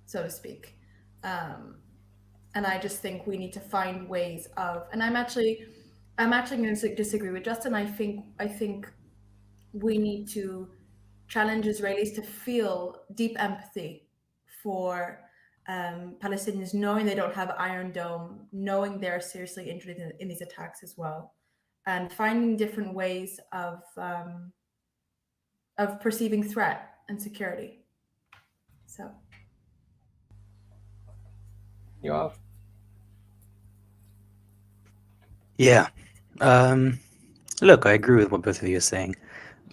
so to speak. And I just think we need to find ways of, and I'm actually going to disagree with Justin. I think we need to challenge Israelis to feel deep empathy for Palestinians, knowing they don't have Iron Dome, knowing they're seriously injured in these attacks as well, and finding different ways of perceiving threat and security. So, Yoav? Yeah. Look, I agree with what both of you are saying,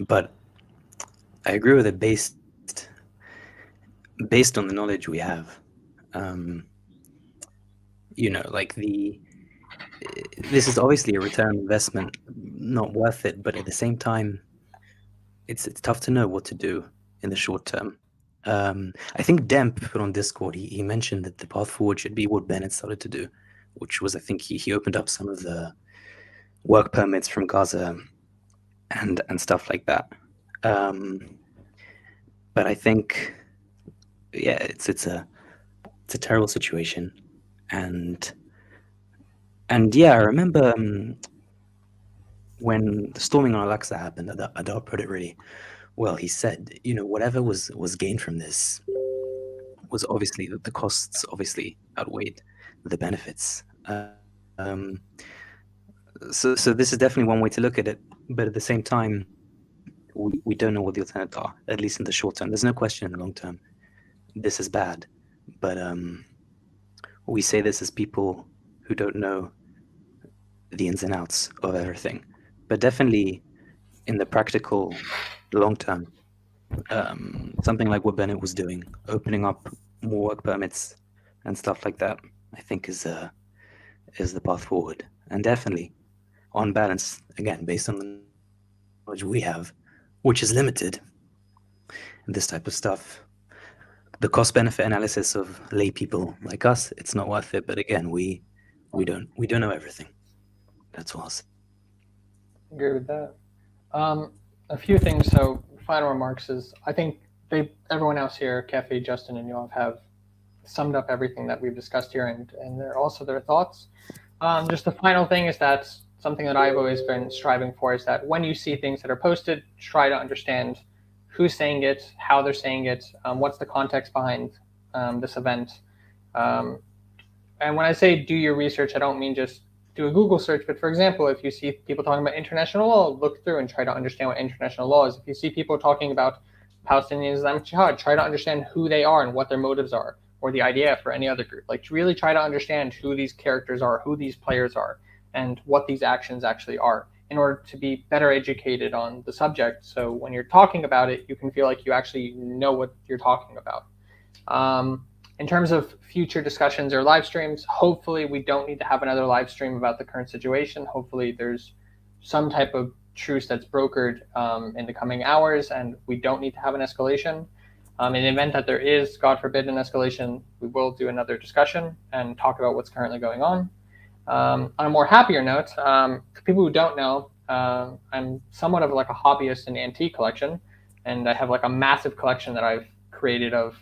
but I agree with it based on the knowledge we have. This is obviously a return on investment, not worth it, but at the same time, it's tough to know what to do in the short term. I think Demp put on Discord, he mentioned that the path forward should be what Bennett started to do, which was, I think he opened up some of the work permits from Gaza and stuff like that. But I think, yeah, it's a terrible situation, and yeah, I remember when the storming on Al-Aqsa happened, Adar put it really well. He said, whatever was gained from this was obviously the costs obviously outweighed the benefits. So this is definitely one way to look at it, but at the same time, we don't know what the alternatives are, at least in the short term. There's no question in the long term this is bad, but we say this as people who don't know the ins and outs of everything. But definitely in the practical long term, something like what Bennett was doing, opening up more work permits and stuff like that, I think is the path forward. And definitely, on balance, again, based on the knowledge we have, which is limited, this type of stuff, the cost-benefit analysis of lay people like us, it's not worth it. But again, we don't know everything. That's all. Agree with that. A few things. So, final remarks is I think everyone else here, Kefi, Justin, and Yoav, have summed up everything that we've discussed here, and they're also their thoughts. Just the final thing is that something that I've always been striving for is that when you see things that are posted, try to understand who's saying it, how they're saying it, what's the context behind this event. And when I say do your research, I don't mean just do a Google search, but for example, if you see people talking about international law, look through and try to understand what international law is. If you see people talking about Palestinian Islamic Jihad, try to understand who they are and what their motives are, or the IDF or any other group. Like, really try to understand who these characters are, who these players are, and what these actions actually are, in order to be better educated on the subject. So when you're talking about it, you can feel like you actually know what you're talking about. In terms of future discussions or live streams, hopefully we don't need to have another live stream about the current situation. Hopefully there's some type of truce that's brokered in the coming hours, and we don't need to have an escalation. In the event that there is, God forbid, an escalation, we will do another discussion and talk about what's currently going on. On a more happier note, for people who don't know, I'm somewhat of like a hobbyist in antique collection, and I have like a massive collection that I've created of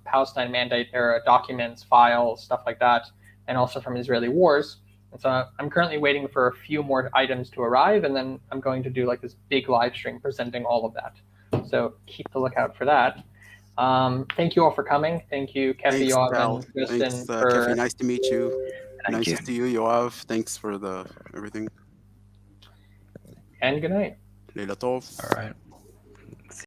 Palestine mandate era documents, files, stuff like that, and also from Israeli wars. And so I'm currently waiting for a few more items to arrive, and then I'm going to do like this big live stream presenting all of that. So keep the lookout for that. Thank you all for coming. Thank you, Kefi, Thanks, Yoav, Tal. and Justin, Thanks, for Kefi. Nice to meet you. Thank Nice you. to see you, Yoav. Thanks for the everything. and good night. Leila Tov. All right.